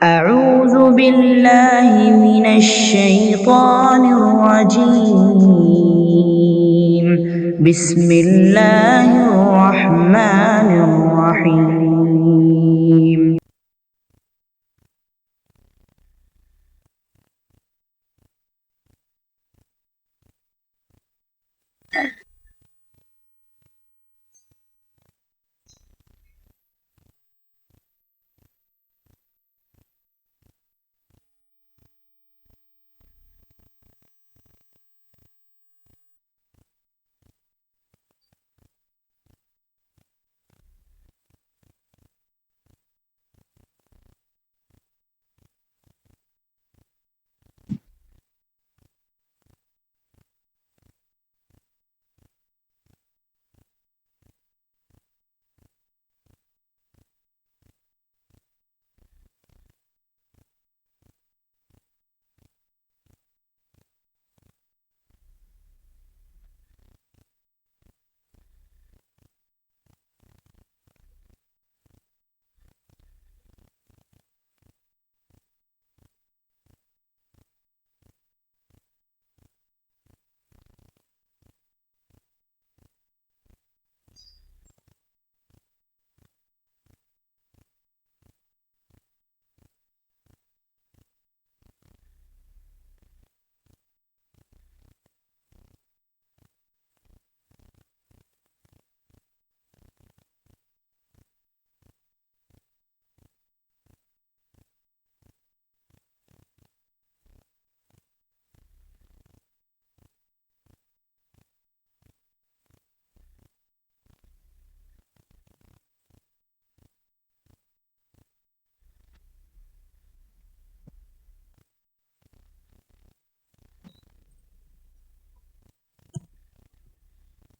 أعوذ بالله من الشيطان الرجيم بسم الله الرحمن الرحيم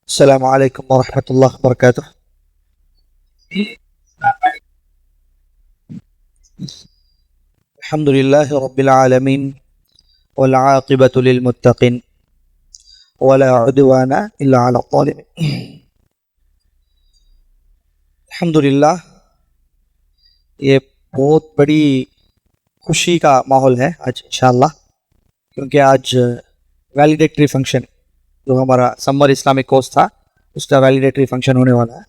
السلام عليكم ورحمة الله وبركاته. الحمد لله رب العالمين والعاقبة للمتقين ولا عدوان إلا على الظالمين. الحمد للہ یہ بہت بڑی خوشی کا ماحول ہے آج انشاءاللہ، کیونکہ آج ویلیڈیٹری فنکشن جو ہمارا سمر اسلامک کورس تھا اس کا ویلیڈیٹری فنکشن ہونے والا ہے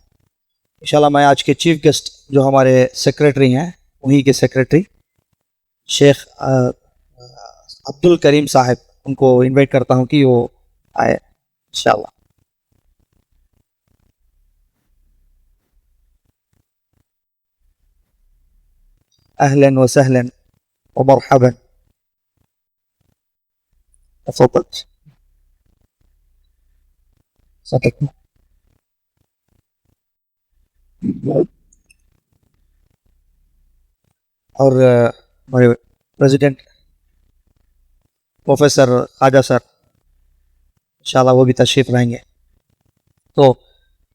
انشاءاللہ. میں آج کے چیف گیسٹ جو ہمارے سیکریٹری ہیں انہی کے سیکریٹری شیخ عبد الکریم صاحب، ان کو انوائٹ کرتا ہوں کہ وہ آئے انشاءاللہ. اہلا وسہلا ومرحبا. تفضل. صدق. اور ہمارے پریزیڈنٹ پروفیسر خواجہ سر انشاءاللہ وہ بھی تشریف لائیں گے. تو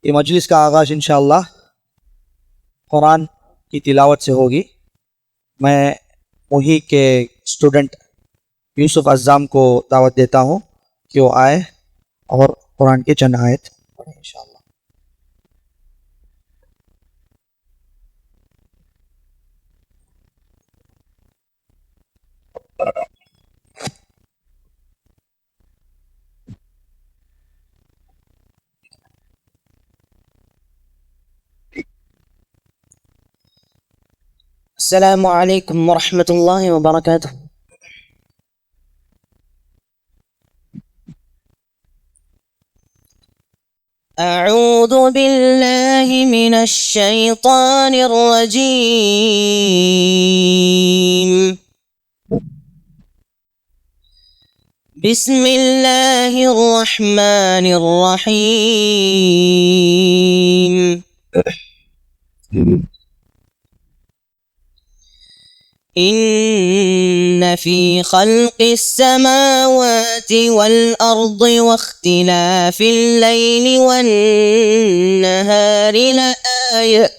یہ مجلس کا آغاز انشاءاللہ قرآن کی تلاوت سے ہوگی. میں وہی کے اسٹوڈنٹ یوسف عزام کو دعوت دیتا ہوں کہ وہ آئے اور قرآن کے چند آیت پڑھیں انشاءاللہ. السلام عليكم ورحمة الله وبركاته. أعوذ بالله من الشيطان الرجيم. بسم الله الرحمن الرحيم. إن في خلق السماوات والأرض واختلاف الليل والنهار لآيات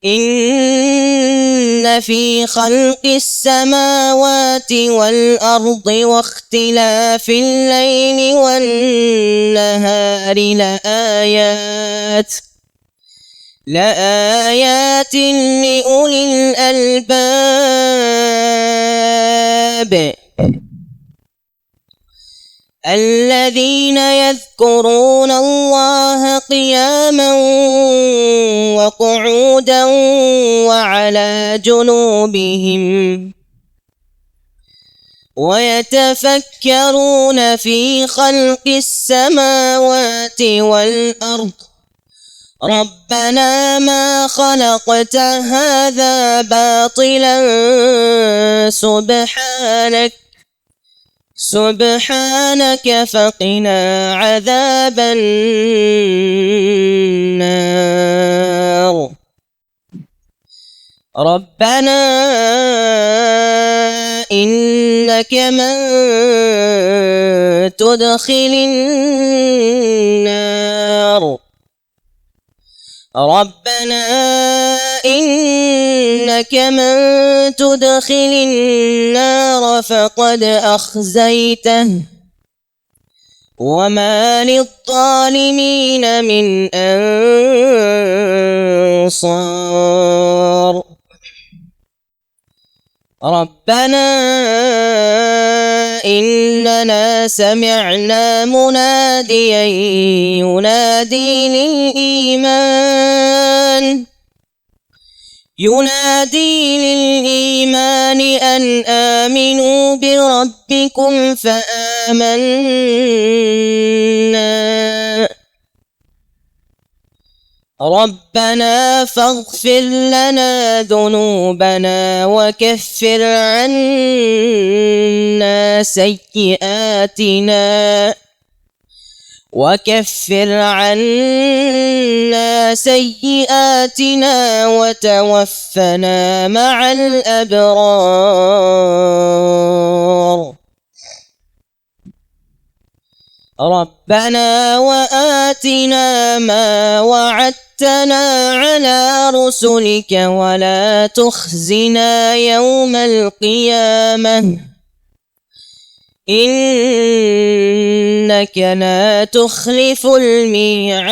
إن في خلق السماوات والأرض واختلاف الليل والنهار لآيات لأولي الألباب الذين يذكرون الله قياما وقعودا وعلى جنوبهم ويتفكرون في خلق السماوات والأرض ربنا ما خلقت هذا باطلا سبحانك فقنا عذاب النار ربنا إنك من تدخل النار ربنا إنك من تدخل النار فقد أخزيته وما للظالمين من أنصار ربنا إننا سمعنا مناديا ينادي للإيمان أن آمنوا بربكم فآمنا ربنا فاغفر لنا ذنوبنا وكفر عنا سيئاتنا وتوفنا مع الأبرار ربنا وآتنا ما وعدتنا على رسلك ولا تخزنا يوم القيامة إنك لا تخلف الميعاد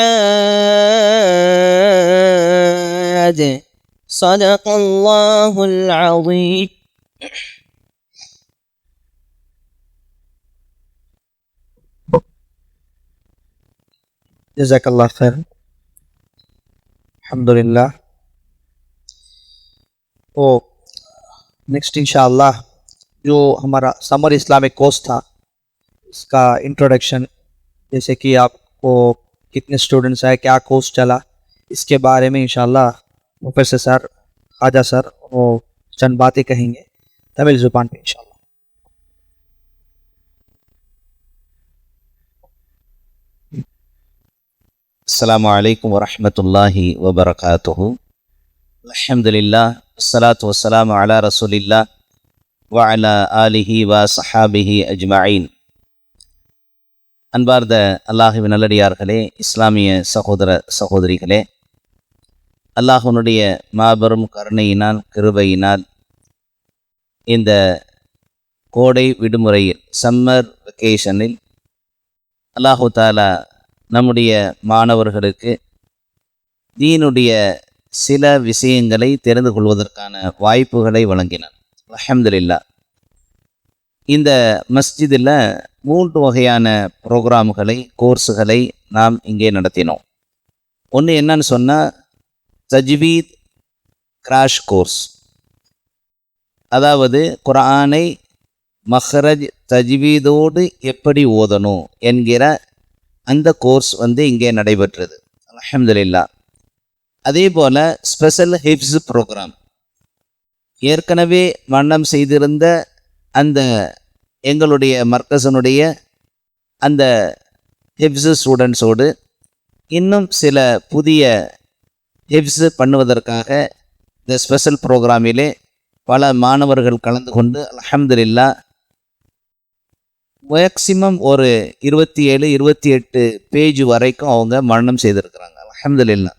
صدق الله العظيم. जज़ाकल्लाह खैर। अल्हम्दुलिल्लाह। तो नेक्स्ट इंशाअल्लाह जो हमारा समर इस्लामिक कोर्स था इसका इंट्रोडक्शन, जैसे कि आपको कितने स्टूडेंट्स आए, क्या कोर्स चला, इसके बारे में इंशाअल्लाह प्रोफेसर सर ख्वाजा सर वो चंद बातें कहेंगे तमिल ज़ुबान पे इंशाअल्लाह। अस्सलामु अलैकुम वरहमतुल्लाहि वबरकातुहु। अल्हम्दुलिल्लाह वस्सलातु वस्सलामु अला रसूलिल्लाह व अला आलिहि व सहाबिहि अजमईन। அன்பார்ந்த அல்லாஹுவின் நல்லடியார்களே, இஸ்லாமிய சகோதர சகோதரிகளே, அல்லாஹ்வினுடைய மாபெரும் கருணையினால் கிருபையினால் இந்த கோடை விடுமுறையில் சம்மர் வெக்கேஷனில் அல்லாஹு தாலா நம்முடைய மாணவர்களுக்கு தீனுடைய சில விஷயங்களை தெரிந்து கொள்வதற்கான வாய்ப்புகளை வழங்கினார். அல்ஹம்துலில்லாஹ். இந்த மஸ்ஜிதில் 3 வகையான ப்ரோக்ராம்களை, கோர்ஸுகளை நாம் இங்கே நடத்தினோம். ஒன்று என்னன்னு சொன்னால் தஜ்வீத் கிராஷ் கோர்ஸ், அதாவது குர்ஆனை மஹ்ரஜ் தஜ்வீதோடு எப்படி ஓதணும் என்கிற அந்த கோர்ஸ் இங்கே நடைபெற்றது. அல்ஹம்துலில்லாஹ். அதே போல் ஸ்பெஷல் ஹிஃப்ஸ் ப்ரோக்ராம், ஏற்கனவே மரணம் செய்திருந்த அந்த எங்களுடைய மர்கஸனுடைய அந்த ஹிஃப்ஸ் ஸ்டூடெண்ட்ஸோடு இன்னும் சில புதிய ஹிஃப்ஸ் பண்ணுவதற்காக இந்த ஸ்பெஷல் ப்ரோக்ராமிலே பல மாணவர்கள் கலந்து கொண்டு அல்ஹம்துலில்லாஹ் மேக்சிமம் ஒரு 27-28 பேஜ் வரைக்கும் அவங்க மரணம் செய்திருக்கிறாங்க. அல்ஹம்துலில்லாஹ்.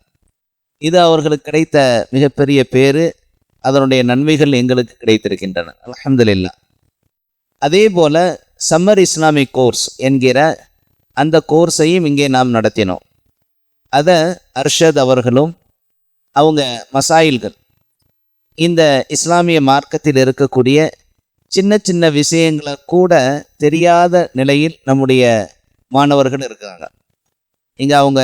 இது அவர்களுக்கு கிடைத்த மிகப்பெரிய பேர், அதனுடைய நன்மைகள் எங்களுக்கு கிடைத்திருக்கின்றன. அல்ஹம்துலில்லாஹ். அதே போல் சம்மர் இஸ்லாமிக் கோர்ஸ் என்கிற அந்த கோர்ஸையும் இங்கே நாம் நடத்தினோம். அதை அர்ஷத் அவர்களும் அவங்க மசாயில்கள் இந்த இஸ்லாமிய மார்க்கத்தில் இருக்கக்கூடிய சின்ன சின்ன விஷயங்களை கூட தெரியாத நிலையில் நம்முடைய மாணவர்கள் இருக்கிறாங்க. இங்கே அவங்க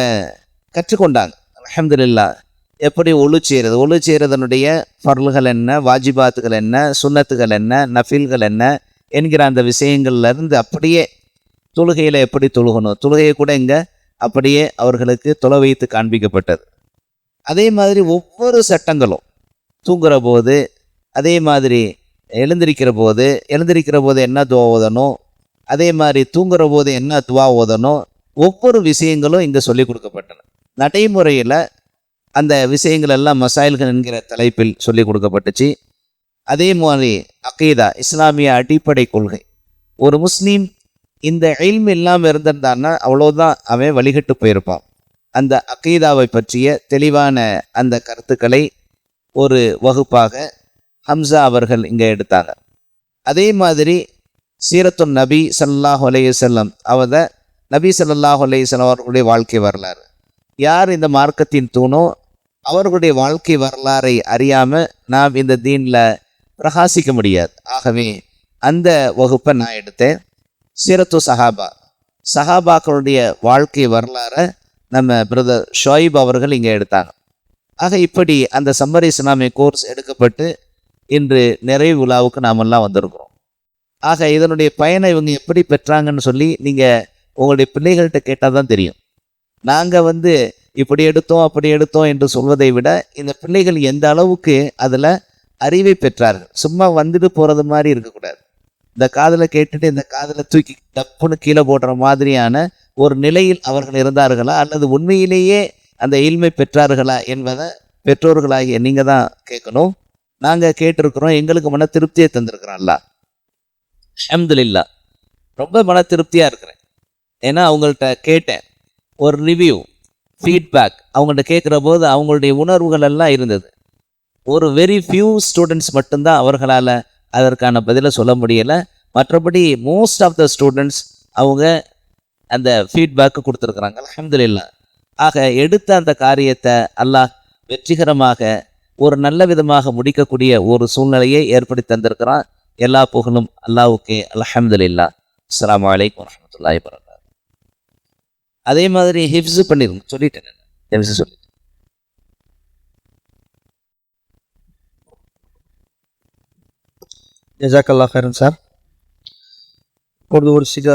கற்றுக்கொண்டாங்க. அல்ஹம்துலில்லாஹ். எப்படி ஒழு செய்கிறதனுடைய ஃபர்லுகள் என்ன, வாஜிபாத்துகள் என்ன, சுன்னத்துகள் என்ன, நஃபில்கள் என்ன என்கிற அந்த விஷயங்கள்லேருந்து அப்படியே தொழுகையில் எப்படி தொழுகணும், தொழுகையை கூட இங்கே அப்படியே அவர்களுக்கு தொலை வைத்து காண்பிக்கப்பட்டது. அதே மாதிரி ஒவ்வொரு சட்டங்களும் தூங்குற போது, அதே மாதிரி எழுந்திருக்கிற போது என்ன துவா ஓதணும், அதே மாதிரி தூங்குற போது என்ன துவா ஓதணும், ஒவ்வொரு விஷயங்களும் இங்கே சொல்லி கொடுக்கப்பட்டன. நடைமுறையில் அந்த விஷயங்கள் எல்லாம் மசாயில்கள் என்கிற தலைப்பில் சொல்லி கொடுக்கப்பட்டுச்சு. அதே மாதிரி அகீதா, இஸ்லாமிய அடிப்படை கொள்கை. ஒரு முஸ்லீம் இந்த இல்ம் இல்லாமல் இருந்திருந்தான்னா அவ்வளோதான், அவன் வழிகட்டு போயிருப்பான். அந்த அகீதாவை பற்றிய தெளிவான அந்த கருத்துக்களை ஒரு வகுப்பாக ஹம்சா அவர்கள் இங்கே எடுத்தாங்க. அதே மாதிரி சீரத்துன் நபி ஸல்லல்லாஹு அலைஹி வஸல்லம் நபி ஸல்லல்லாஹு அலைஹி வஸல்லம் அவர்களுடைய வாழ்க்கை வரலாறு. யார் இந்த மார்க்கத்தின் தூணோ அவர்களுடைய வாழ்க்கை வரலாறை அறியாமல் நாம் இந்த தீனில் பிரகாசிக்க முடியாது. ஆகவே அந்த வகுப்பை நான் எடுத்தேன். சீரத்து சஹாபாக்களுடைய வாழ்க்கை வரலாறை நம்ம பிரதர் ஷோயிப் அவர்கள் இங்கே எடுத்தாங்க. ஆக இப்படி அந்த சம்மரி இஸ்லாமிய கோர்ஸ் எடுக்கப்பட்டு இன்று நிறைவு விழாவுக்கு நாமெல்லாம் வந்திருக்கிறோம். ஆக இதனுடைய பயனை இவங்க எப்படி பெற்றாங்கன்னு சொல்லி நீங்கள் உங்களுடைய பிள்ளைகள்கிட்ட கேட்டால் தான் தெரியும். நாங்கள் இப்படி எடுத்தோம் அப்படி எடுத்தோம் என்று சொல்வதை விட இந்த பிள்ளைகள் எந்த அளவுக்கு அதில் அறிவை பெற்றார்கள். சும்மா வந்துட்டு போகிறது மாதிரி இருக்கக்கூடாது. இந்த காதில் கேட்டுட்டு இந்த காதில் தூக்கி டப்புன்னு கீழே போடுற மாதிரியான ஒரு நிலையில் அவர்கள் இருந்தார்களா, அல்லது உண்மையிலேயே அந்த இல்மை பெற்றார்களா என்பதை பெற்றோர்களாகிய நீங்கள் தான் கேட்கணும். நாங்கள் கேட்டிருக்கிறோம், எங்களுக்கு மன திருப்தியை தந்திருக்கிறோம். அல்லாஹ் அல்ஹம்துலில்லாஹ். ரொம்ப மன திருப்தியாக இருக்கிறேன். ஏன்னா அவங்கள்ட்ட கேட்டேன், ஒரு ரிவ்யூ ஃபீட்பேக் அவங்கள்ட்ட கேட்குற போது அவங்களுடைய உணர்வுகள் எல்லாம் இருந்தது. ஒரு வெரி ஃபியூ ஸ்டூடெண்ட்ஸ் மட்டும்தான் அவர்களால் அதற்கான பதிலை சொல்ல முடியலை. மற்றபடி மோஸ்ட் ஆஃப் த ஸ்டூடெண்ட்ஸ் அவங்க அந்த ஃபீட்பேக்கு கொடுத்துருக்குறாங்க. அல்ஹம்துலில்லாஹ். ஆக எடுத்த அந்த காரியத்தை அல்லாஹ் வெற்றிகரமாக ஒரு நல்ல விதமாக முடிக்கக்கூடிய ஒரு சூழ்நிலையை ஏற்படுத்தி தந்திருக்கிறான். எல்லா புகழும் அல்லாஹ்வுக்கே. அல்ஹம்துலில்லாஹ். அஸ்ஸலாமு அலைக்கும் வரஹ்மத்துல்லாஹி வபரகாத்துஹு. அதே மாதிரி ஹிஃப்ஸ் பண்ணிருங்க, சொல்லிட்டேன். ஹிஃப்ஸ் சொல்லி ஜஸாக்கல்லா ஹைரன் சார். ஒரு சில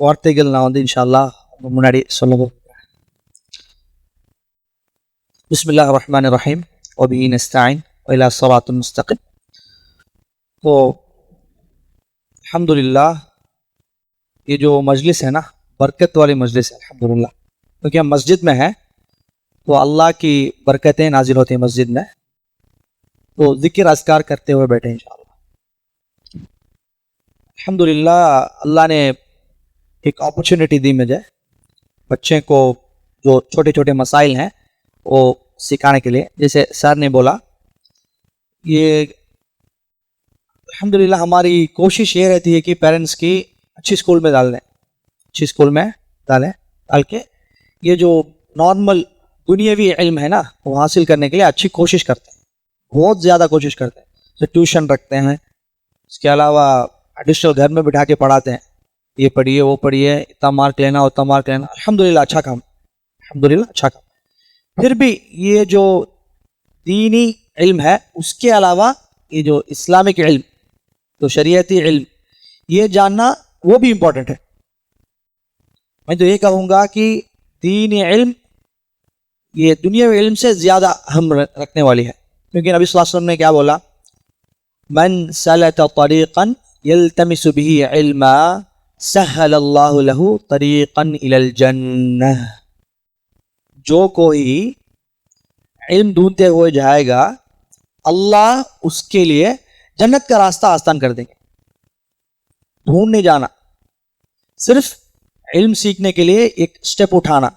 வார்த்தைகள் நான் இன்ஷா அல்லாஹ் உங்கள் முன்னாடி சொல்லவும். பிஸ்மில்லாஹிர் ரஹ்மானிர் ரஹீம் வபிஹி நஸ்தஈன் வஇலா ஸிராத்தில் முஸ்தक़ீம். तो अल्हम्दुलिल्लाह ये जो मजलिस है ना, बरकत वाली मजलिस है अल्हम्दुलिल्लाह, क्योंकि हम मस्जिद में हैं तो अल्लाह की बरकतें नाजिल होती हैं मस्जिद में. तो ज़िक्र अज़कार करते हुए बैठे इंशाअल्लाह. अल्हम्दुलिल्लाह अल्लाह ने एक अपॉर्चुनिटी दी मुझे, बच्चे को जो छोटे छोटे मसाइल हैं वो सिखाने के लिए. जैसे सर ने बोला, ये अल्हम्दुलिल्लाह हमारी कोशिश ये रहती है कि पेरेंट्स की अच्छी स्कूल में डाल के ये जो नॉर्मल दुनियावी इल्म है ना वो हासिल करने के लिए अच्छी कोशिश करते हैं, बहुत ज़्यादा कोशिश करते हैं. तो ट्यूशन रखते हैं, इसके अलावा एडिशनल घर में बिठा के पढ़ाते हैं, ये पढ़िए वो पढ़िए, इतना मार्क लेना उतना मार्क लेना. अल्हम्दुलिल्लाह अच्छा काम, अल्हम्दुलिल्लाह अच्छा काम. फिर भी ये जो दीनी इल्म है उसके अलावा ये जो इस्लामिक इल्म, तो शरीयती इल्म, ये जानना वो भी इम्पोर्टेंट है. मैं तो ये कहूँगा कि दीनी इल्म ये दुनियावी इल्म से ज़्यादा अहम रखने वाली है, क्योंकि नबी सल्लल्लाहु अलैहि वसल्लम ने क्या बोला, मन सलक तरीक़न यल्तमिसु बिही इल्मा सहलल्लाहु लहु तरीक़न इलल जन्नह. जो कोई इल्म ढूंढते हुए जाएगा अल्लाह उसके लिए जन्नत का रास्ता आसान कर देंगे. ढूंढने जाना, सिर्फ इल्म सीखने के लिए एक स्टेप उठाना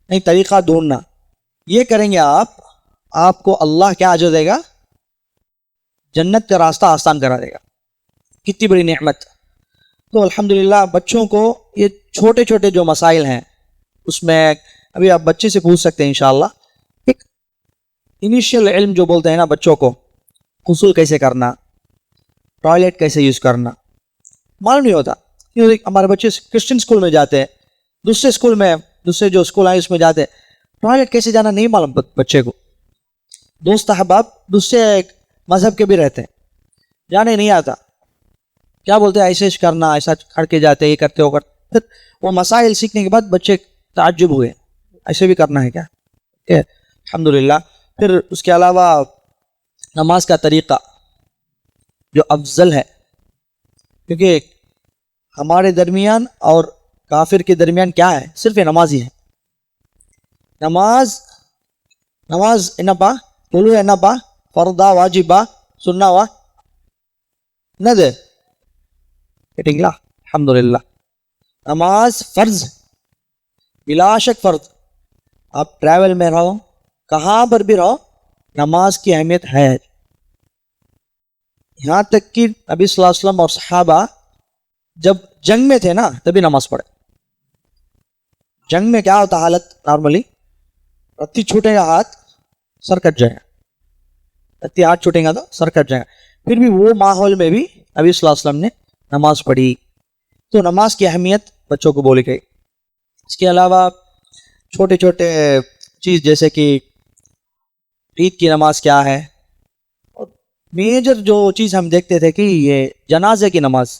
नहीं, तरीक़ा ढूंढना, ये करेंगे आपको अल्लाह क्या अजर देगा, जन्नत का रास्ता आसान करा देगा. कितनी बड़ी नेमत. तो अल्हम्दुलिल्लाह बच्चों को ये छोटे छोटे जो मसाइल हैं उसमें अभी आप बच्चे से पूछ सकते हैं इंशाअल्लाह. एक इनिशियल इल्म जो बोलते हैं ना बच्चों को, गुस्ल कैसे करना, टॉयलेट कैसे यूज़ करना, मालूम नहीं होता। क्योंकि हमारे बच्चे क्रिश्चियन स्कूल में जाते हैं, दूसरे स्कूल में, दूसरे जो स्कूल आए उसमें जाते हैं, टॉयलेट कैसे जाना नहीं मालूम बच्चे को। दोस्त अहबाब दूसरे मज़हब के भी रहते हैं, जाने नहीं आता, क्या बोलते हैं ऐसे करना, ऐसा करके जाते, ये करते हो कर। फिर वो मसाइल सीखने के बाद बच्चे ताज्जुब हुए, ऐसे भी करना है क्या, अल्हम्दुलिल्लाह। फिर उसके अलावा नमाज का तरीक़ा जो अफजल है, क्योंकि हमारे दरमियान और काफिर के दरमियान क्या है, सिर्फ ये नमाज ही है। नमाज என்னப்பா, தொழு என்னப்பா, ஃபர்தா வாஜிபா சுன்னாவா என்னது கேட்டிங்களா? अल्हम्दुलिल्लाह नमाज फ़र्ज, बिला शक फ़र्ज। आप ट्रैवल में रहो, कहाँ पर भी रहो, नमाज की अहमियत है। यहाँ तक कि नबी सल्लल्लाहु अलैहि वसल्लम और सहाबा जब जंग में थे ना तभी नमाज पढ़े। जंग में क्या होता हालत, नॉर्मली रत्ती छूटेगा हाथ सर कट जाएगा, रत्ती हाथ छूटेगा तो सर कट जाएगा। फिर भी वो माहौल में भी नबी सल्लल्लाहु अलैहि वसल्लम ने नमाज पढ़ी। तो नमाज की अहमियत बच्चों को बोली गई। इसके अलावा छोटे छोटे चीज़ जैसे कि ईद की नमाज क्या है, और मेजर जो चीज़ हम देखते थे कि ये जनाजे की नमाज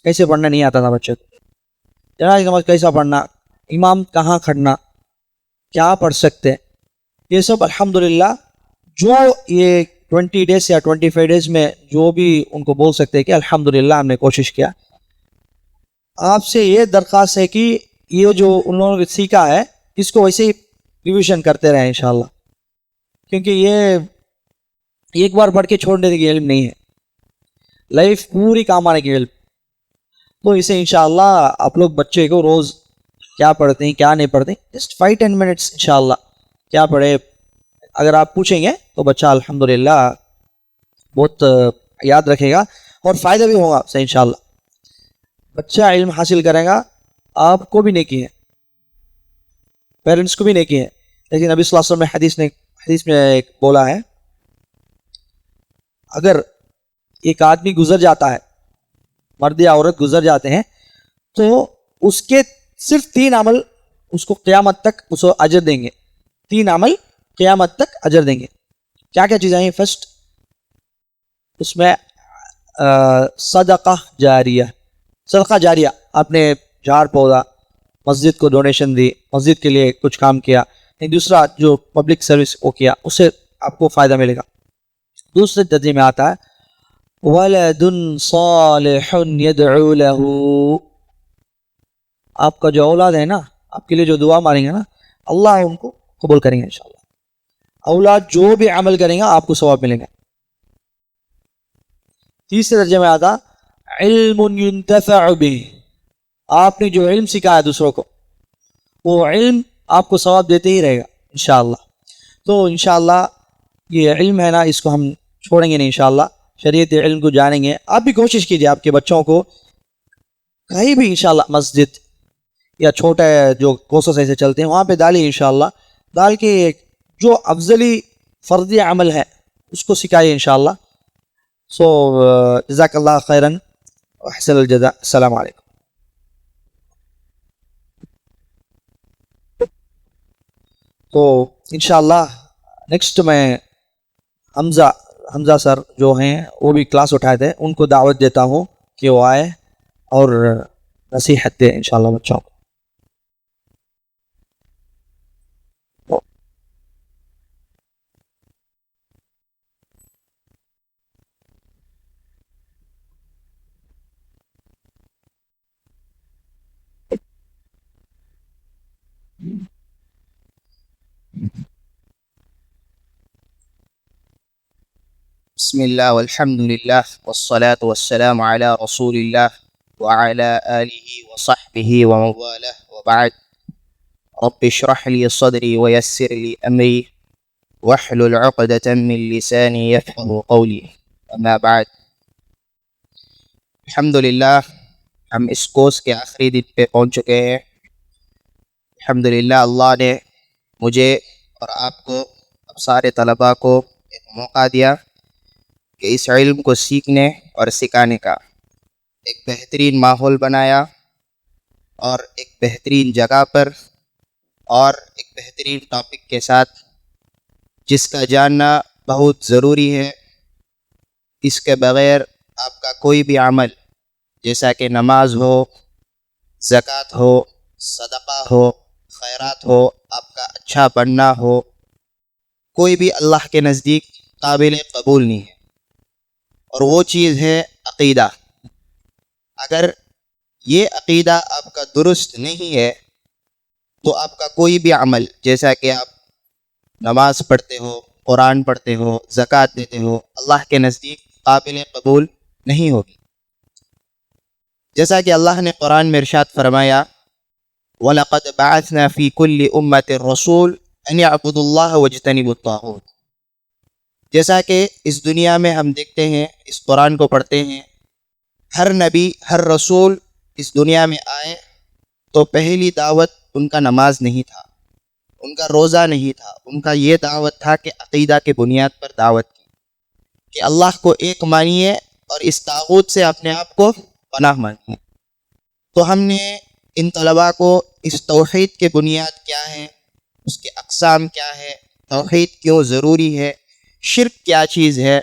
कैसे पढ़ना नहीं आता था बच्चे को। जनाजे की नमाज कैसा पढ़ना, इमाम कहाँ खड़ना, क्या पढ़ सकते, ये सब अल्हम्दुलिल्लाह जो ये 20 डेज या 25 डेज में जो भी उनको बोल सकते हैं कि अल्हम्दुलिल्लाह हमने कोशिश किया। आपसे ये दरख्वास्त है कि ये जो उन लोगों ने सीखा है इसको वैसे ही रिविज़न करते रहें इंशाअल्लाह, क्योंकि ये एक बार पढ़ के छोड़ने की इल्म नहीं है, लाइफ पूरी काम आने की इल्म। तो इसे इंशाअल्लाह आप लोग बच्चे को रोज़ क्या पढ़ते हैं क्या नहीं पढ़ते, जस्ट 5-10 मिनट्स इंशाअल्लाह क्या पढ़े अगर आप पूछेंगे तो बच्चा अल्हम्दुलिल्लाह बहुत याद रखेगा और फ़ायदा भी होगा उससे इंशाअल्लाह। बच्चा इल्म हासिल करेगा, आपको भी नेकी है, पेरेंट्स को भी नेकी है। लेकिन नबी सल्लल्लाहु अलैहि वसल्लम ने हदीस में एक बोला है, अगर एक आदमी गुजर जाता है, मर्द या औरत गुजर जाते हैं, तो उसके सिर्फ 3 अमल उसको क़यामत तक उसको अजर देंगे। 3 अमल क़यामत तक अजर देंगे। क्या क्या चीज़ें हैं? फर्स्ट उसमें सदका जारिया, सदका जारिया, आपने झाड़ पौधा, मस्जिद को डोनेशन दी, मस्जिद के लिए कुछ काम किया। दूसरा जो पब्लिक सर्विस वो किया, उससे आपको फ़ायदा मिलेगा। दूसरे दर्जे में आता है वलदुन सालिहुन यदउ लहू, आपका जो औलाद है ना, आपके लिए जो दुआ मारेंगे ना, अल्लाह उनको कबूल करेंगे इंशाअल्लाह। औलाद जो भी अमल करेंगे आपको सवाब मिलेगा। तीसरे दर्जे में आता इल्मुन युंतफ़अ बिही, आपने जो इल्म सिखाया दूसरों को, वो इल्म आपको सवाब देते ही रहेगा इंशाअल्लाह। तो इंशाअल्लाह ये इल्म है ना, इसको हम छोड़ेंगे नहीं इंशाअल्लाह, शरीयत इल्म को जानेंगे। आप भी कोशिश कीजिए आपके बच्चों को कहीं भी इंशाअल्लाह मस्जिद या छोटे जो कोर्सेस ऐसे चलते हैं वहाँ पे डालिए इंशाअल्लाह, डाल के जो अफजली फ़र्ज़ी अमल है उसको सिखाइए इंशाअल्लाह। सो जज़ाकल्लाह खैरन व अहसनल जज़ा। अस्सलामु अलैकुम। तो इंशाअल्लाह नेक्स्ट में हमज़ा सर जो हैं वो भी क्लास उठाए थे, उनको दावत देता हूँ कि वो आए और नसीहत दें इंशाअल्लाह बच्चों को। बिस्मिल्लाह वल्हम्दुलिल्लाह वस्सलातु वस्सलामु अला रसूलिल्लाह व अला आलिहि व सहबिहि व मवालाह व बअद। रब्बि इश्रह ली सदरी व यस्सिर ली अमरी वहलुल उक़दतम मिन लिसानी यफ़क़हू क़ौली। अम्मा बअद। अल्हम्दुलिल्लाह हम इस कोर्स के आखिरी दिन पे पहुंच चुके हैं। अल्हम्दुलिल्लाह अल्लाह ने मुझे और आपको अब سارے طلباء کو ایک موقع دیا کہ اس علم کو سیکھنے اور سکھانے کا، ایک بہترین ماحول بنایا اور ایک بہترین جگہ پر اور ایک بہترین ٹاپک کے ساتھ، جس کا جاننا بہت ضروری ہے۔ اس کے بغیر آپ کا کوئی بھی عمل، جیسا کہ نماز ہو، زکوٰۃ ہو، صدقہ ہو، خیرات ہو، آپ کا اچھا بننا ہو، کوئی بھی اللہ کے نزدیک قابل قبول نہیں ہے۔ اور وہ چیز ہے عقیدہ۔ اگر یہ عقیدہ آپ کا درست نہیں ہے تو آپ کا کوئی بھی عمل، جیسا کہ آپ نماز پڑھتے ہو، قرآن پڑھتے ہو، زکوٰۃ دیتے ہو، اللہ کے نزدیک قابل قبول نہیں ہوگی۔ جیسا کہ اللہ نے قرآن میں ارشاد فرمایا، وَلَقَدْ بَعَثْنَا فِي كُلِّ أُمَّةٍ رَسُولٍ أَنِ اعْبُدُوا اللَّهَ وَاجْتَنِبُوا الطَّاغُوتَ۔ جیسا کہ اس دنیا میں ہم دیکھتے ہیں، اس قرآن کو پڑھتے ہیں، ہر نبی، ہر رسول اس دنیا میں آئے تو پہلی دعوت ان کا نماز نہیں تھا، ان کا روزہ نہیں تھا، ان کا یہ دعوت تھا کہ عقیدہ کے بنیاد پر دعوت کی، کہ اللہ کو ایک مانیے اور اس طاغوت سے اپنے آپ کو پناہ مانگیے۔ تو ہم نے ان طلباء کو اس توحید کے بنیاد کیا ہے، اس کے اقسام کیا ہے، توحید کیوں ضروری ہے، شرک کیا چیز ہے،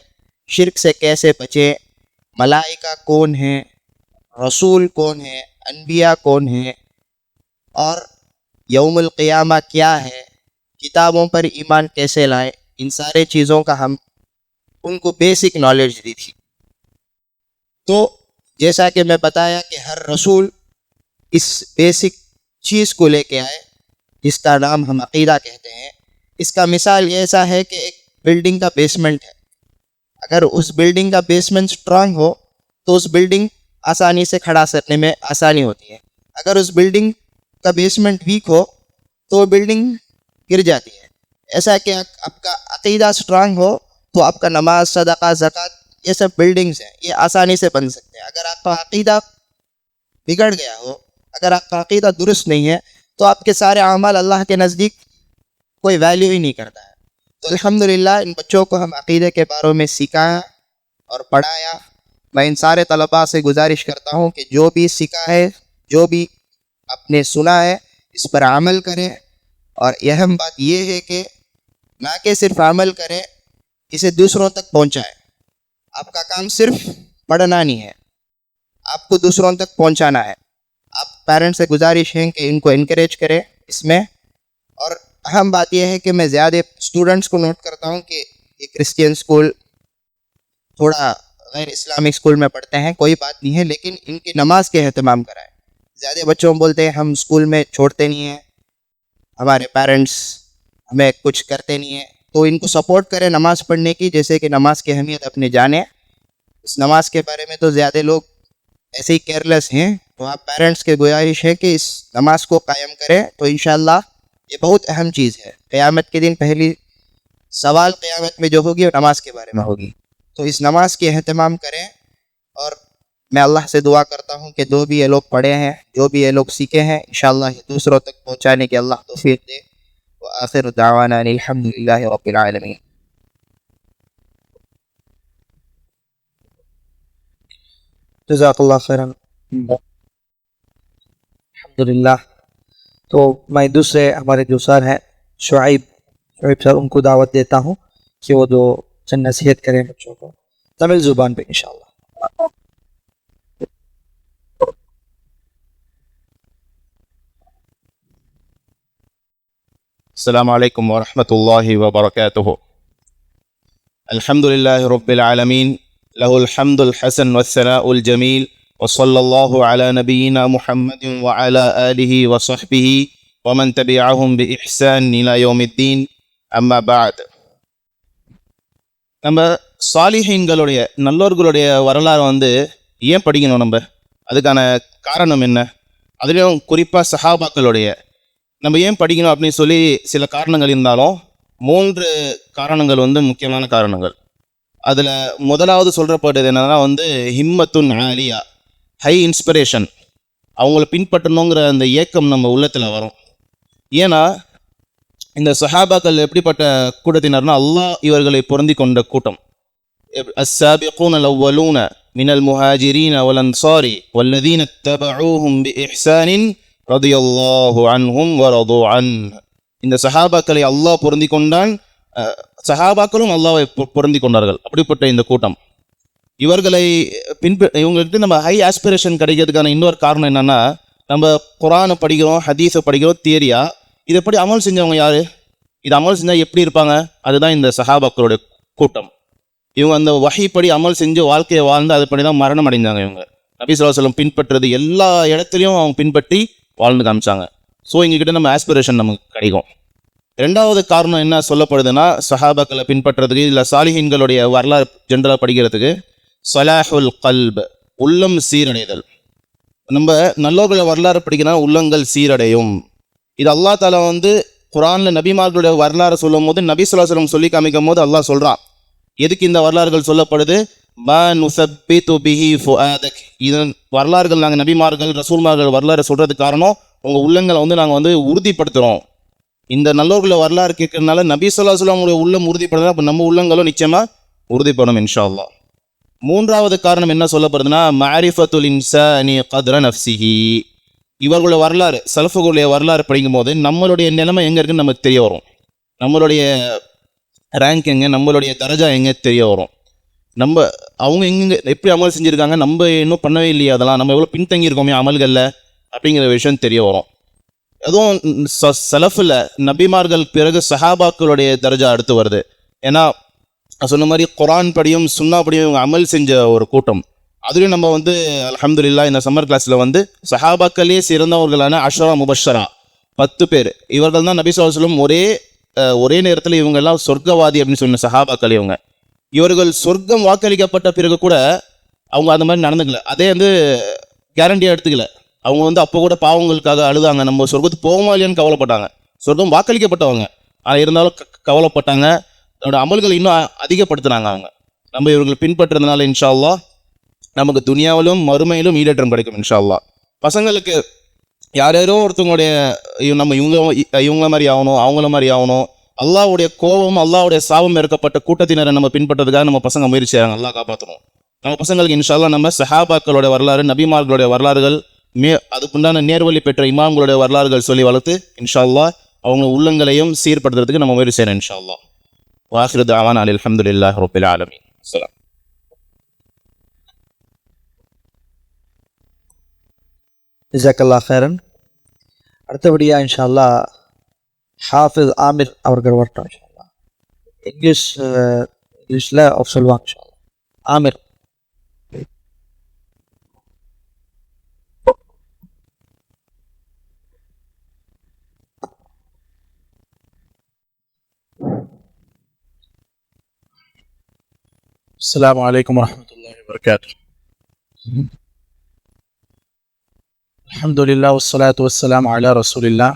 شرک سے کیسے بچیں، ملائکہ کون ہیں، رسول کون ہیں، انبیاء کون ہیں، اور یوم القیامہ کیا ہے، کتابوں پر ایمان کیسے لائیں، ان سارے چیزوں کا ہم ان کو بیسک نالج دی تھی۔ تو جیسا کہ میں بتایا کہ ہر رسول اس بیسک چیز کو لے کے آئے، جس کا نام ہم عقیدہ کہتے ہیں۔ اس کا مثال ایسا ہے کہ ایک بلڈنگ کا بیسمنٹ ہے، اگر اس بلڈنگ کا بیسمنٹ اسٹرانگ ہو تو اس بلڈنگ آسانی سے کھڑا کرنے میں آسانی ہوتی ہے، اگر اس بلڈنگ کا بیسمنٹ ویک ہو تو وہ بلڈنگ گر جاتی ہے۔ ایسا کہ آپ کا عقیدہ اسٹرانگ ہو تو آپ کا نماز، صدقہ، زکوٰۃ، یہ سب بلڈنگز ہیں، یہ آسانی سے بن سکتے ہیں۔ اگر آپ کا عقیدہ بگڑ گیا ہو، اگر آپ کا عقیدہ درست نہیں ہے تو آپ کے سارے اعمال اللہ کے نزدیک کوئی ویلیو ہی نہیں کرتا ہے۔ تو الحمدللہ ان بچوں کو ہم عقیدے کے بارے میں سکھایا اور پڑھایا۔ میں ان سارے طلباء سے گزارش کرتا ہوں کہ جو بھی سیکھا ہے، جو بھی آپ نے سنا ہے، اس پر عمل کریں، اور اہم بات یہ ہے کہ نہ کہ صرف عمل کریں، اسے دوسروں تک پہنچائیں۔ آپ کا کام صرف پڑھنا نہیں ہے، آپ کو دوسروں تک پہنچانا ہے۔ آپ پیرنٹ سے گزارش ہے کہ ان کو انکریج کریں اس میں۔ اور اہم بات یہ ہے کہ میں زیادہ اسٹوڈنٹس کو نوٹ کرتا ہوں کہ یہ کرسچین اسکول، تھوڑا غیر اسلامک اسکول میں پڑھتے ہیں، کوئی بات نہیں ہے، لیکن ان کی نماز کے اہتمام کرائیں۔ زیادہ بچوں بولتے ہیں ہم اسکول میں چھوڑتے نہیں ہیں، ہمارے پیرنٹس ہمیں کچھ کرتے نہیں ہیں، تو ان کو سپورٹ کریں نماز پڑھنے کی، جیسے کہ نماز کی اہمیت اپنے جانیں۔ اس نماز کے بارے میں تو زیادہ لوگ ایسے ہی کیئرلیس ہیں، تو آپ پیرنٹس کے گزارش ہے کہ اس نماز کو قائم کریں، تو انشاءاللہ یہ بہت اہم چیز ہے۔ قیامت کے دن پہلی سوال قیامت میں جو ہوگی وہ نماز کے بارے میں ہوگی، تو اس نماز کے اہتمام کریں۔ اور میں اللہ سے دعا کرتا ہوں کہ جو بھی یہ لوگ پڑھے ہیں، جو بھی یہ لوگ سیکھے ہیں، انشاءاللہ یہ دوسروں تک پہنچانے کی اللہ توفیق دے۔ وآخر دعوانا ان الحمد للہ رب العالمین۔ جزاک اللہ خیرن۔ الحمدللہ۔ تو میں دوسرے ہمارے جو سر ہیں شعیب سر، ان کو دعوت دیتا ہوں کہ وہ جو چند نصیحت کریں بچوں کو تمل زبان پہ انشاءاللہ۔ السلام علیکم ورحمۃ اللہ وبرکاتہ۔ الحمد للہ رب العالمین، لہ الحمد الحسن والثناء الجمیل، وصلی اللہ علی نبینا محمد وعلی آلہ وصحبہ ومن تبعہم بإحسان إلی یوم الدین، اما بعد۔ நம்ம சாலிஹீன்களுடைய நல்லோர்களுடைய வரலாறு ஏன் படிக்கணும் நம்ம, அதுக்கான காரணம் என்ன, அதுலேயும் குறிப்பாக சஹாபாக்களுடைய நம்ம ஏன் படிக்கணும் அப்படின்னு சொல்லி சில காரணங்கள் இருந்தாலும் 3 காரணங்கள் முக்கியமான காரணங்கள். அதில் முதலாவது சொல்கிறப்பட்டது என்னன்னா ஹிம்மத்துன் ஆலியா, ஹை இன்ஸ்பிரேஷன், அவங்கள பின்பற்றணுங்கிற அந்த ஏக்கம் நம்ம உள்ளத்தில் வரும். ஏன்னா இந்த சஹாபாக்கள் எப்படிப்பட்ட கூட்டத்தினர்னா அல்லாஹ் இவர்களை பொருந்தி கொண்ட கூட்டம். السابقون الأولون من المهاجرين والأنصار والذين اتبعوهم بإحسان رضي الله عنهم ورضوا عنه. இந்த சஹாபாக்களை அல்லாஹ் பொருந்தி கொண்டான், சஹாபாக்களும் அல்லாஹ்வை பொருந்தி கொண்டார்கள். அப்படிப்பட்ட இந்த கூட்டம் இவர்களை இவங்களுக்கு நம்ம ஹை ஆஸ்பிரேஷன் கிடைக்கிறதுக்கான இன்னொரு காரணம் என்னன்னா, நம்ம குரானை படிக்கிறோம், ஹதீஸை படிக்கிறோம் தியரியா, இதை எப்படி அமல் செஞ்சவங்க யாரு, இது அமல் செஞ்சால் எப்படி இருப்பாங்க, அதுதான் இந்த சஹாபாக்களுடைய கூட்டம். இவங்க அந்த வஹீப்படி அமல் செஞ்சு வாழ்க்கையை வாழ்ந்து அதுபடி தான் மரணம் அடைஞ்சாங்க. இவங்க நபி ஸல்லல்லாஹு அலைஹி வஸல்லம் பின்பற்றது எல்லா இடத்துலையும் அவங்க பின்பற்றி வாழ்ந்து காமிச்சாங்க. ஸோ எங்ககிட்ட நம்ம ஆஸ்பிரேஷன் நமக்கு கிடைக்கும். ரெண்டாவது காரணம் என்ன சொல்லப்படுதுன்னா, சஹாபாக்களை பின்பற்றுறதுக்கு இல்லை சாலிஹீன்களுடைய வரலாறு ஜென்ரலாக படிக்கிறதுக்கு, ஸலாஹுல் கல்ப், உள்ளம் சீரடைதல். நம்ம நல்லோர்களை வரலாறு படிக்கிறனா உள்ளங்கள் சீரடையும். இது அல்லாஹ் தாலா குரானில் நபிமார்களுடைய வரலாறு சொல்லும் போது நபி ஸல்லல்லாஹு அலைஹி வஸல்லம் சொல்லி காமிக்கும் போது அல்லாஹ் சொல்கிறான், எதுக்கு இந்த வரலாறுகள் சொல்லப்படுது, மா நுஸப்பிது பிஹி ஃபுஆதக், இதன் வரலாறுகள் நாங்கள் நபிமார்கள் ரசூல்மார்கள் வரலாறு சொல்கிறதுக்கு காரணம் உங்கள் உள்ளங்களை நாங்கள் உறுதிப்படுத்துகிறோம். இந்த நல்லோர்களை வரலாறு கேட்கறதுனால நபி ஸல்லல்லாஹு அலைஹி வஸல்லம் உள்ளம் உறுதிப்படுறதா, அப்போ நம்ம உள்ளங்களும் நிச்சயமாக உறுதிப்படும் இன்ஷா அல்லாஹ். மூன்றாவது காரணம் என்ன சொல்லப்படுதுன்னா, மஅரிஃபத்துல் இன்சானி கத்ர நஃப்ஸிஹி, இவர்களுடைய வரலாறு சலஃபுகளுடைய வரலாறு படிக்கும் போது நம்மளுடைய நிலைமை எங்கே இருக்குன்னு நமக்கு தெரிய வரும், நம்மளுடைய ரேங்க் எங்கே, நம்மளுடைய தரஜா எங்கே தெரிய வரும். நம்ம அவங்க எங்கே எப்படி அமல் செஞ்சுருக்காங்க, நம்ம இன்னும் பண்ணவே இல்லையா, அதெல்லாம் நம்ம எவ்வளோ பின்தங்கி இருக்கோமே அமல்களில் அப்படிங்கிற விஷயம் தெரிய வரும். அதுவும் சலஃபில் நபிமார்கள் பிறகு சஹாபாக்களுடைய தரஜா அடுத்து வருது. ஏன்னா சொன்ன மாதிரி குரான் படியும் சுன்னா படியும் இவங்க அமல் செஞ்ச ஒரு கூட்டம். அதுலேயும் நம்ம அல்ஹம்துலில்லாஹ் இந்த சம்மர் கிளாஸில் சஹாபாக்களே சிறந்தவர்களான அஷ்ரா முபஷ்ஷரா 10 பேர், இவர்கள் தான் நபி ஸல்லல்லாஹு அலைஹி வஸல்லம் ஒரே நேரத்தில் இவங்கெல்லாம் சொர்க்கவாதி அப்படின்னு சொன்ன சஹாபாக்கள். இவர்கள் சொர்க்கம் வாக்களிக்கப்பட்ட பிறகு கூட அவங்க அந்த மாதிரி நடந்துக்கல, அதே கேரண்டியாக எடுத்துக்கல. அவங்க அப்போ கூட பாவங்களுக்காக அழுதாங்க, நம்ம சொர்க்கத்துக்கு போவோமா இல்லையான்னு கவலைப்பட்டாங்க. சொர்க்கம் வாக்களிக்கப்பட்டவங்க ஆனால் இருந்தாலும் கவலைப்பட்டாங்க, அதோட அமல்கள் இன்னும் அதிகப்படுத்துனாங்க அவங்க. நம்ம இவர்கள் பின்பற்றுறதுனால இன்ஷா அல்லாஹ் நமக்கு துனியாவிலும் மறுமையிலும் ஈடேற்றம் கிடைக்கும் இன்ஷா அல்லாஹ். பசங்களுக்கு யாரோ ஒருத்தவங்களுடைய நம்ம இவங்கள மாதிரி ஆகணும், அவங்கள மாதிரி ஆகணும், அல்லாஹ்வுடைய கோபம் அல்லாஹ்வுடைய சாபம் இருக்கப்பட்ட கூட்டத்தினரை நம்ம பின்பற்றதுக்காக நம்ம பசங்க முயற்சி செய்கிறாங்க. அல்லாஹ் காப்பாற்றணும். நம்ம பசங்களுக்கு இன்ஷா அல்லாஹ் நம்ம சஹாபாக்களோட வரலாறு, நபிமார்களுடைய வரலாறுகள், அதுக்குண்டான நேர்வழி பெற்ற இமாம்களுடைய வரலாறுகள் சொல்லி வளர்த்து இன்ஷா அல்லாஹ் அவங்க உள்ளங்களையும் சீர்படுத்துறதுக்கு நம்ம முயற்சி செய்யணும் இன்ஷா அல்லாஹ். வாஹிரு தஅவானா அல்ஹம்துலில்லாஹி ரப்பில் ஆலமீன். அஸ்ஸலாம். ஜஸாக்கல்லாஹ் ஹைரன். அடுத்தபடியாக இன்ஷா அல்லாஹ் ஹாஃபிஸ் ஆமிர் அவர்கள் வரட்டும். இன்ஷா அல்லாஹ் இங்கிலீஷில் சொல்லுவாங்க. இன்ஷா அல்லாஹ் Aamir. Assalamu alaikum wa rahmatullahi wa barakatuh. Alhamdulillah wa salatu wa salam ala rasulillah.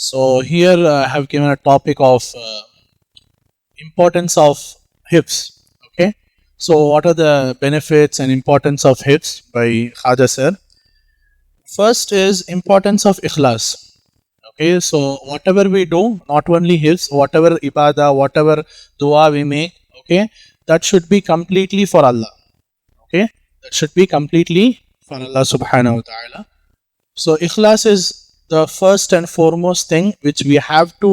So here I have given a topic of importance of hifz. Okay, so what are the benefits and importance of hifz by Khaja sir? First is importance of ikhlas. Okay, so whatever we do, not only hifz, whatever ibadah, whatever dua we make, okay, that should be completely for Allah. Okay, that should be completely for Allah subhanahu wa ta'ala. So ikhlas is the first and foremost thing which we have to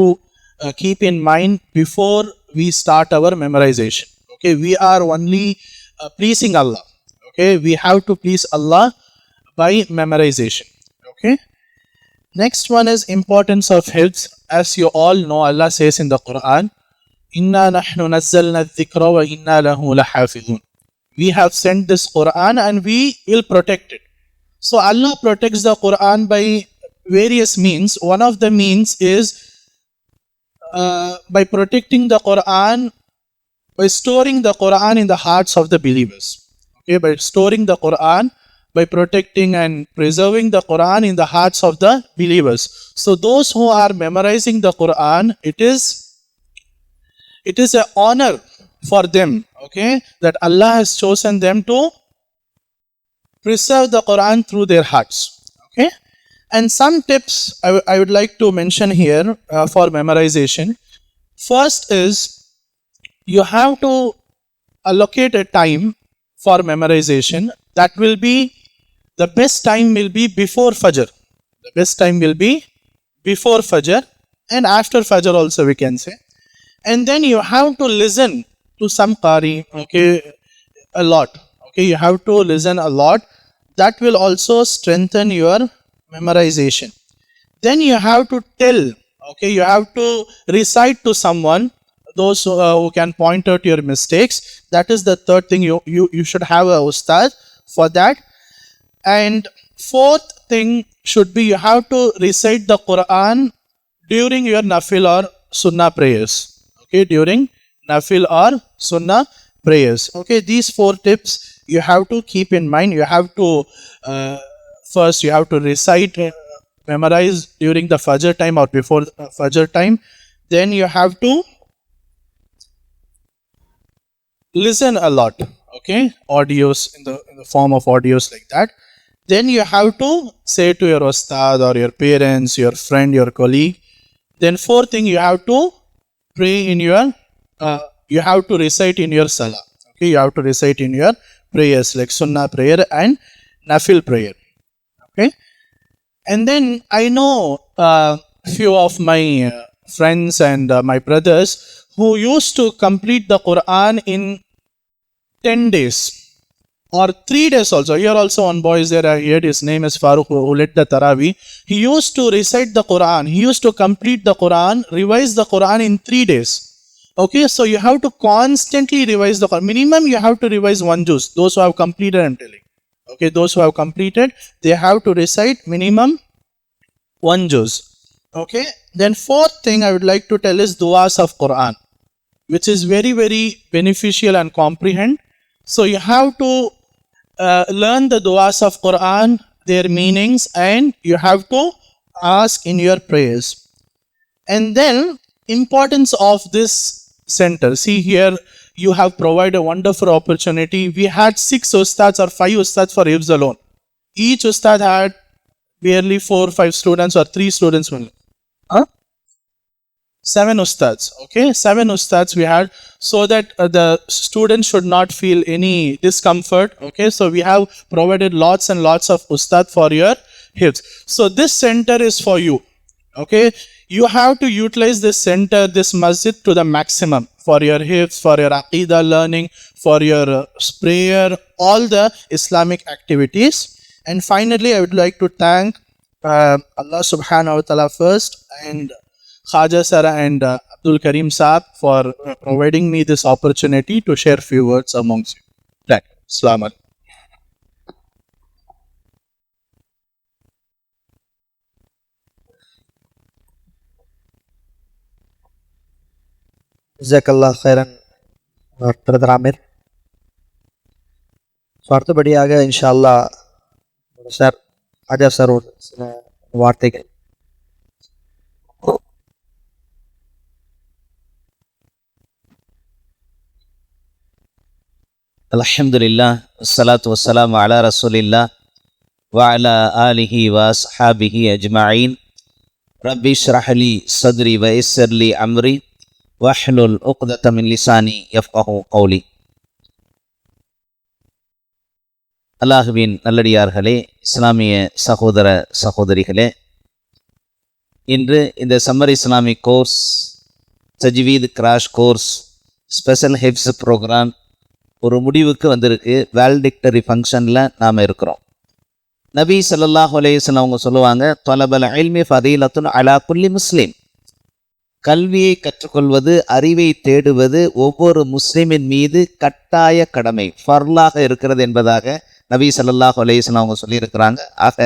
keep in mind before we start our memorization. Okay, we are only pleasing Allah. Okay, we have to please Allah by memorization. Okay, next one is importance of hifz. As you all know, Allah says in the Quran, Inna nahnu nazzalna dhikra wa inna lahu lahafidhun. We have sent this Quran and we will protect it. So Allah protects the Quran by various means. One of the means is by protecting the Quran, by storing the Quran in the hearts of the believers. Okay, by storing the Quran, by protecting and preserving the Quran in the hearts of the believers. So those who are memorizing the Quran, it is an honor for them, okay, that Allah has chosen them to preserve the Quran through their hearts. Okay, And some tips I would like to mention here for memorization. First is you have to allocate a time for memorization. That will be, the best time will be before Fajr. The best time will be before Fajr and after Fajr also, we can say. And then you have to listen to some Qari, okay, a lot. Okay, you have to listen a lot. That will also strengthen your memorization. Then you have to tell, okay, you have to recite to someone, those who can point out your mistakes. That is the third thing. You should have a ustad for that. And fourth thing should be, you have to recite the Quran during your nafil or sunnah prayers. Okay, during nafil or sunnah prayers. Okay, these 4 tips you have to keep in mind. You have to first you have to recite, memorize during the Fajr time or before Fajr time. Then you have to listen a lot. Okay, audios in the form of audios like that. Then you have to say to your ustad or your parents, your friend, your colleague. Then fourth thing, you have to pray in your, you have to recite in your salah. Okay, you have to recite in your prayers like sunnah prayer and nafil prayer. Okay, and then I know few of my friends and my brothers who used to complete the Quran in 10 days. Or 3 days also. Here also one boy is there, I heard his name is Farooq, who led the Taraweeh. He used to recite the Quran. He used to complete the Quran, revise the Quran in 3 days. Okay, so you have to constantly revise the Quran. Minimum you have to revise 1 juz. Those who have completed, I'm telling. Okay, those who have completed, they have to recite minimum 1 juz. Okay, then fourth thing I would like to tell is du'as of Quran, which is very, very beneficial and comprehend. So you have to learn the du'as of Quran, their meanings, and you have to ask in your prayers. And then importance of this center. See here, you have provided a wonderful opportunity. We had 6 ustads or 5 ustads for Hifz alone. Each ustad had barely 4 or 5 students or 3 students only. 7 ustads. Okay, 7 ustads we had, so that the students should not feel any discomfort. Okay, so we have provided lots and lots of ustad for your hifz. So this center is for you. Okay, you have to utilize this center, this masjid to the maximum for your hifz, for your aqidah learning, for your prayer, all the Islamic activities. And finally, I would like to thank Allah subhanahu wa ta'ala first, and Khaja Sara and Abdul Karim Saab for providing me this opportunity to share few words amongst you. Thank you. Assalamu alaikum. ஜஸாக்கல்லாஹ் khairan brother Aamir. So அடுத்தபடியாக இன்ஷா அல்லாஹ் sir ஆஜா sir ஒரு சில வார்த்தைகள். அல்ஹம்துலில்லாஹ் வஸ்ஸலாத்து வஸ்ஸலாமு அலா ரசூலில்லாஹ் வ அலா ஆலிஹி வ அஸ்ஹாபிஹி அஜ்மஈன். ரப்பி ஷ்ரஹ் லி ஸத்ரி வ யஸ்ஸிர் லி அம்ரி வஹ்லுல் உக்தத மின் லிசானி யஃப்கஹு கௌலி. அல்லாஹுவின் நல்லடியார்களே, இஸ்லாமிய சகோதர சகோதரிகளே, இன்று இந்த சம்மர் இஸ்லாமிக் கோர்ஸ், தஜ்வீத் கிராஷ் கோர்ஸ், ஸ்பெஷல் ஹிஃப்ஸ் ப்ரோக்ராம் ஒரு முடிவுக்கு வந்திருக்கு. வேல்டிக்டரி ஃபங்க்ஷனில் நாம் இருக்கிறோம். நபி ஸல்லல்லாஹு அலைஹி வஸல்லம் அவங்க சொல்லுவாங்க, தொலபல் இல்மி ஃபதீலத்துன் அலா குல்லி முஸ்லிம். கல்வியை கற்றுக்கொள்வது, அறிவை தேடுவது ஒவ்வொரு முஸ்லிமின் மீது கட்டாய கடமை, ஃபர்லாக இருக்கிறது என்பதாக நபி ஸல்லல்லாஹு அலைஹி வஸல்லம் அவங்க சொல்லியிருக்கிறாங்க. ஆக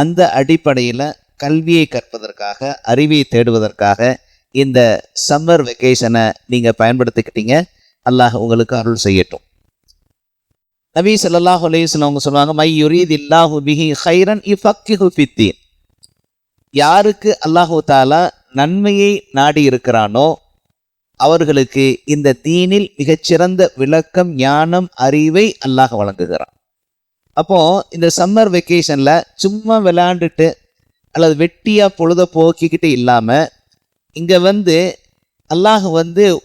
அந்த அடிப்படையில் கல்வியை கற்பதற்காக, அறிவை தேடுவதற்காக இந்த சம்மர் வெக்கேஷனை நீங்கள் பயன்படுத்திக்கிட்டீங்க. அல்லாஹ் உங்களுக்கு அருள் செய்யட்டும். நபி ஸல்லல்லாஹு அலைஹி வஸல்லம் அவங்க சொல்லுவாங்க, மை யுரீதில்லாஹு பிஹி கைரன் யுஃபக்கிஹு ஃபித்தீன். யாருக்கு அல்லாஹு தாலா நன்மையை நாடி இருக்கிறானோ அவர்களுக்கு இந்த தீனில் மிகச்சிறந்த விளக்கம், ஞானம், அறிவை அல்லாஹ் வழங்குகிறான். அப்போ இந்த சம்மர் வெக்கேஷனில் சும்மா விளையாண்டுட்டு அல்லது வெட்டியாக பொழுத போக்கிக்கிட்டு இல்லாமல் இங்கே அல்லாஹ்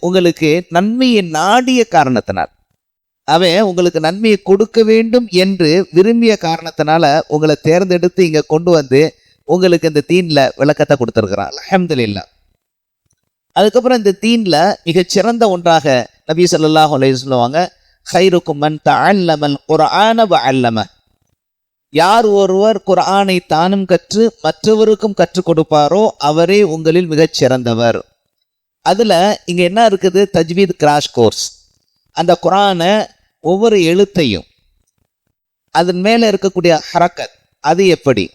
உங்களுக்கு நன்மையை நாடிய காரணத்தினால், அவன் உங்களுக்கு நன்மையை கொடுக்க வேண்டும் என்று விரும்பிய காரணத்தினால உங்களை தேர்ந்தெடுத்து இங்கே கொண்டு உங்களுக்கு இந்த தீனில் விளக்கத்தை கொடுத்துருக்குறான். அல்ஹம்துலில்லாஹ். அதுக்கப்புறம் இந்த தீனில் மிகச்சிறந்த ஒன்றாக நபி ஸல்லல்லாஹு அலைஹி வஸல்லம் சொல்லுவாங்க, கைருக்கும் மன் தஅல்லமல் குர்ஆன வஅல்லம. யார் ஒருவர் குர்ஆனை தானும் கற்று மற்றவருக்கும் கற்றுக் கொடுப்பாரோ அவரே உங்களில் மிகச் சிறந்தவர். அதில் இங்கே என்ன இருக்குது? தஜ்வீத் கிராஷ் கோர்ஸ். அந்த குர்ஆனை ஒவ்வொரு எழுத்தையும் அதன் மேலே இருக்கக்கூடிய ஹரக்கத் அது எப்படி,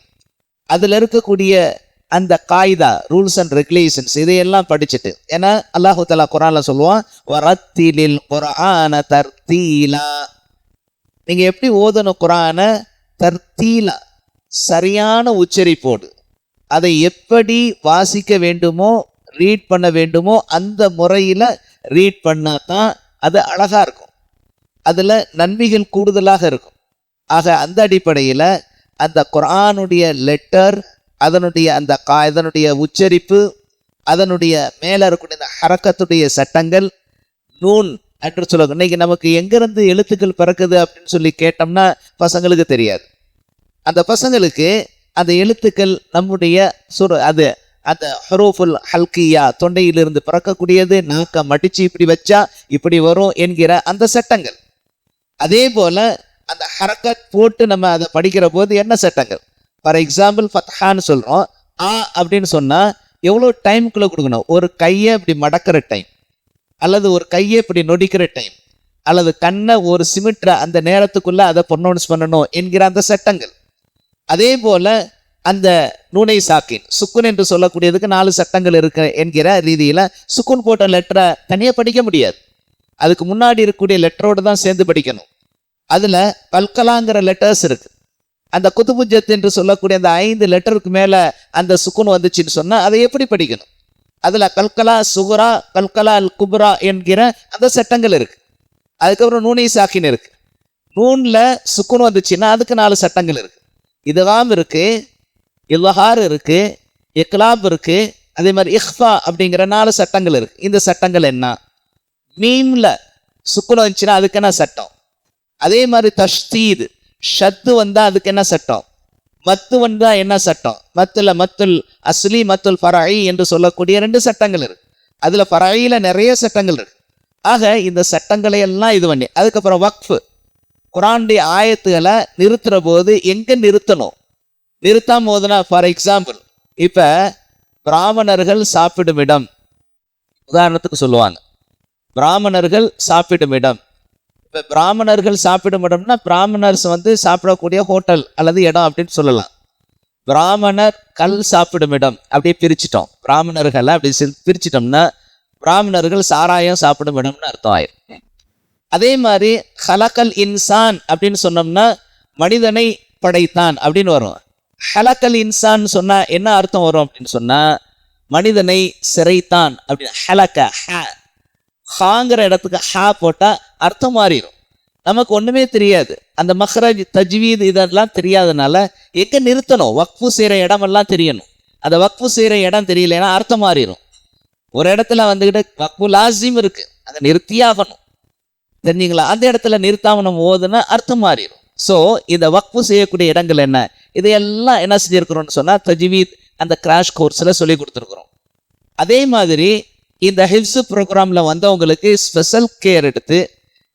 அதில் இருக்கக்கூடிய அந்த காய்தா ரூல்ஸ் அண்ட் ரெகுலேஷன்ஸ் இதையெல்லாம் படிச்சுட்டு, ஏன்னா அல்லாஹு தஆலா குர்ஆன்ல சொல்லுவான், வரத்திலில் குர்ஆன தர்தீலா. நீங்கள் எப்படி ஓதணும் குர்ஆனை? தர்தீலா, சரியான உச்சரிப்போடு, அதை எப்படி வாசிக்க வேண்டுமோ ரீட் பண்ண வேண்டுமோ அந்த முறையில் ரீட் பண்ணால் தான் அது அழகாக இருக்கும், அதில் நன்மைகள் கூடுதலாக இருக்கும். ஆக அந்த அடிப்படையில் அந்த குர்ஆனுடைய லெட்டர், அதனுடைய அதனுடைய உச்சரிப்பு, அதனுடைய மேலே இருக்கக்கூடிய இந்த ஹரக்கத்துடைய சட்டங்கள், நூன் என்று சொல்லுவாங்க. இன்னைக்கு நமக்கு எங்கேருந்து எழுத்துக்கள் பிறக்குது அப்படின்னு சொல்லி கேட்டோம்னா பசங்களுக்கு தெரியாது. அந்த பசங்களுக்கு அந்த எழுத்துக்கள் நம்முடைய அது அந்த ஹுரூஃபுல் ஹல்கியா, தொண்டையிலிருந்து பிறக்கக்கூடியது, நாக்க மடிச்சு இப்படி வச்சா இப்படி வரும் என்கிற அந்த சட்டங்கள். அதே போல அந்த ஹரக்கத் போட்டு நம்ம அதை படிக்கிற போது என்ன சட்டங்கள்? ஃபார் எக்ஸாம்பிள் ஃபத்ஹான்னு சொல்கிறோம், ஆ அப்படின்னு சொன்னால் எவ்வளோ டைமுக்குள்ளே கொடுக்கணும்? ஒரு கையை இப்படி மடக்கிற டைம், அல்லது ஒரு கையை இப்படி நொடிக்கிற டைம், அல்லது கண்ணை ஒரு சிமிட்ற அந்த நேரத்துக்குள்ளே அதை ப்ரொனவுன்ஸ் பண்ணணும் என்கிற அந்த சட்டங்கள். அதே போல் அந்த நூனை சாக்கின் சுக்குன் என்று சொல்லக்கூடியதுக்கு 4 சட்டங்கள் இருக்கு என்கிற ரீதியில் சுக்குன் போட்ட லெட்டரை தனியாக படிக்க முடியாது, அதுக்கு முன்னாடி இருக்கக்கூடிய லெட்டரோடு தான் சேர்ந்து படிக்கணும். அதில் கல்கலாங்கிற லெட்டர்ஸ் இருக்குது. அந்த குதுபுஜத் என்று சொல்லக்கூடிய அந்த 5 லெட்டருக்கு மேலே அந்த சுக்குன் வந்துச்சுன்னு சொன்னால் அதை எப்படி படிக்கணும்? அதில் கல்கலா சுகுரா, கல்கலா அல் குப்ரா என்கிற அந்த சட்டங்கள் இருக்குது. அதுக்கப்புறம் நூனை சாக்கின் இருக்குது. நூனில் சுக்குன் வந்துச்சுன்னா அதுக்கு 4 சட்டங்கள் இருக்குது. இதுகாம் இருக்குது, இல்ஹார் இருக்குது, இக்லாப் இருக்குது, அதே மாதிரி இஹ்ஃபா அப்படிங்கிற 4 சட்டங்கள் இருக்குது. இந்த சட்டங்கள் என்ன? மீமில் சுக்குன் வந்துச்சுன்னா அதுக்கு என்ன சட்டம்? அதே மாதிரி தஷ்தீத் ஷத்து வந்தால் அதுக்கு என்ன சட்டம்? மத்து வந்தால் என்ன சட்டம்? மத்துல் அஸ்லி மத்துல் ஃபராயி என்று சொல்லக்கூடிய 2 சட்டங்கள் இருக்குது. அதில் ஃபராயில நிறைய சட்டங்கள் இருக்குது. ஆக இந்த சட்டங்களை எல்லாம் இது பண்ணி, அதுக்கப்புறம் வக்ஃபு, குர்ஆனுடைய ஆயத்துகளை நிறுத்துகிற போது எங்கே நிறுத்தணும், நிறுத்தாம போதுனா, ஃபார் எக்ஸாம்பிள் இப்போ பிராமணர்கள் சாப்பிடும் இடம் உதாரணத்துக்கு சொல்லுவாங்க, பிராமணர்கள் சாப்பிடும் இடம். இப்போ பிராமணர்கள் சாப்பிடும் இடம்னா பிராமணர்ஸ் சாப்பிடக்கூடிய ஹோட்டல் அல்லது இடம் அப்படின்னு சொல்லலாம். பிராமணர் கல் சாப்பிடும் இடம் அப்படியே பிரிச்சிட்டோம், பிராமணர்களை அப்படி பிரிச்சிட்டோம்னா பிராமணர்கள் சாராயம் சாப்பிடும் இடம்னு அர்த்தம் ஆயிரும். அதே மாதிரி ஹலக்கல் இன்சான் அப்படின்னு சொன்னோம்னா மனிதனை படைத்தான் அப்படின்னு வரும். ஹலக்கல் இன்சான் சொன்னா என்ன அர்த்தம் வரும் அப்படின்னு சொன்னா மனிதனை சிறைத்தான் அப்படின்னு. ஹலக்க ஹாங்கிற இடத்துக்கு ஹா போட்டால் அர்த்தம் மாறிடும். நமக்கு ஒன்றுமே தெரியாது, அந்த மஹ்ரஜ் தஜ்வீத் இதெல்லாம் தெரியாதனால எங்கே நிறுத்தணும், வக்ஃபு செய்கிற இடமெல்லாம் தெரியணும். அந்த வக்ஃபு செய்கிற இடம் தெரியலைன்னா அர்த்தம் மாறிடும். ஒரு இடத்துல வக்ஃபு லாசிம் இருக்குது, அதை நிறுத்தியாகணும், தெரிஞ்சுங்களா? அந்த இடத்துல நிறுத்தாமல் நம்ம ஓதுனா அர்த்தம் மாறிடும். ஸோ இந்த வக்ஃபு செய்யக்கூடிய இடங்கள் என்ன, இதையெல்லாம் என்ன செஞ்சுருக்கிறோம்னு சொன்னால் தஜ்வீத் அந்த கிராஷ் கோர்ஸில் சொல்லி கொடுத்துருக்குறோம். அதே மாதிரி இந்த ஹிஃப்ஸ் ப்ரோக்ராமில் வந்தவங்களுக்கு ஸ்பெஷல் கேர் எடுத்து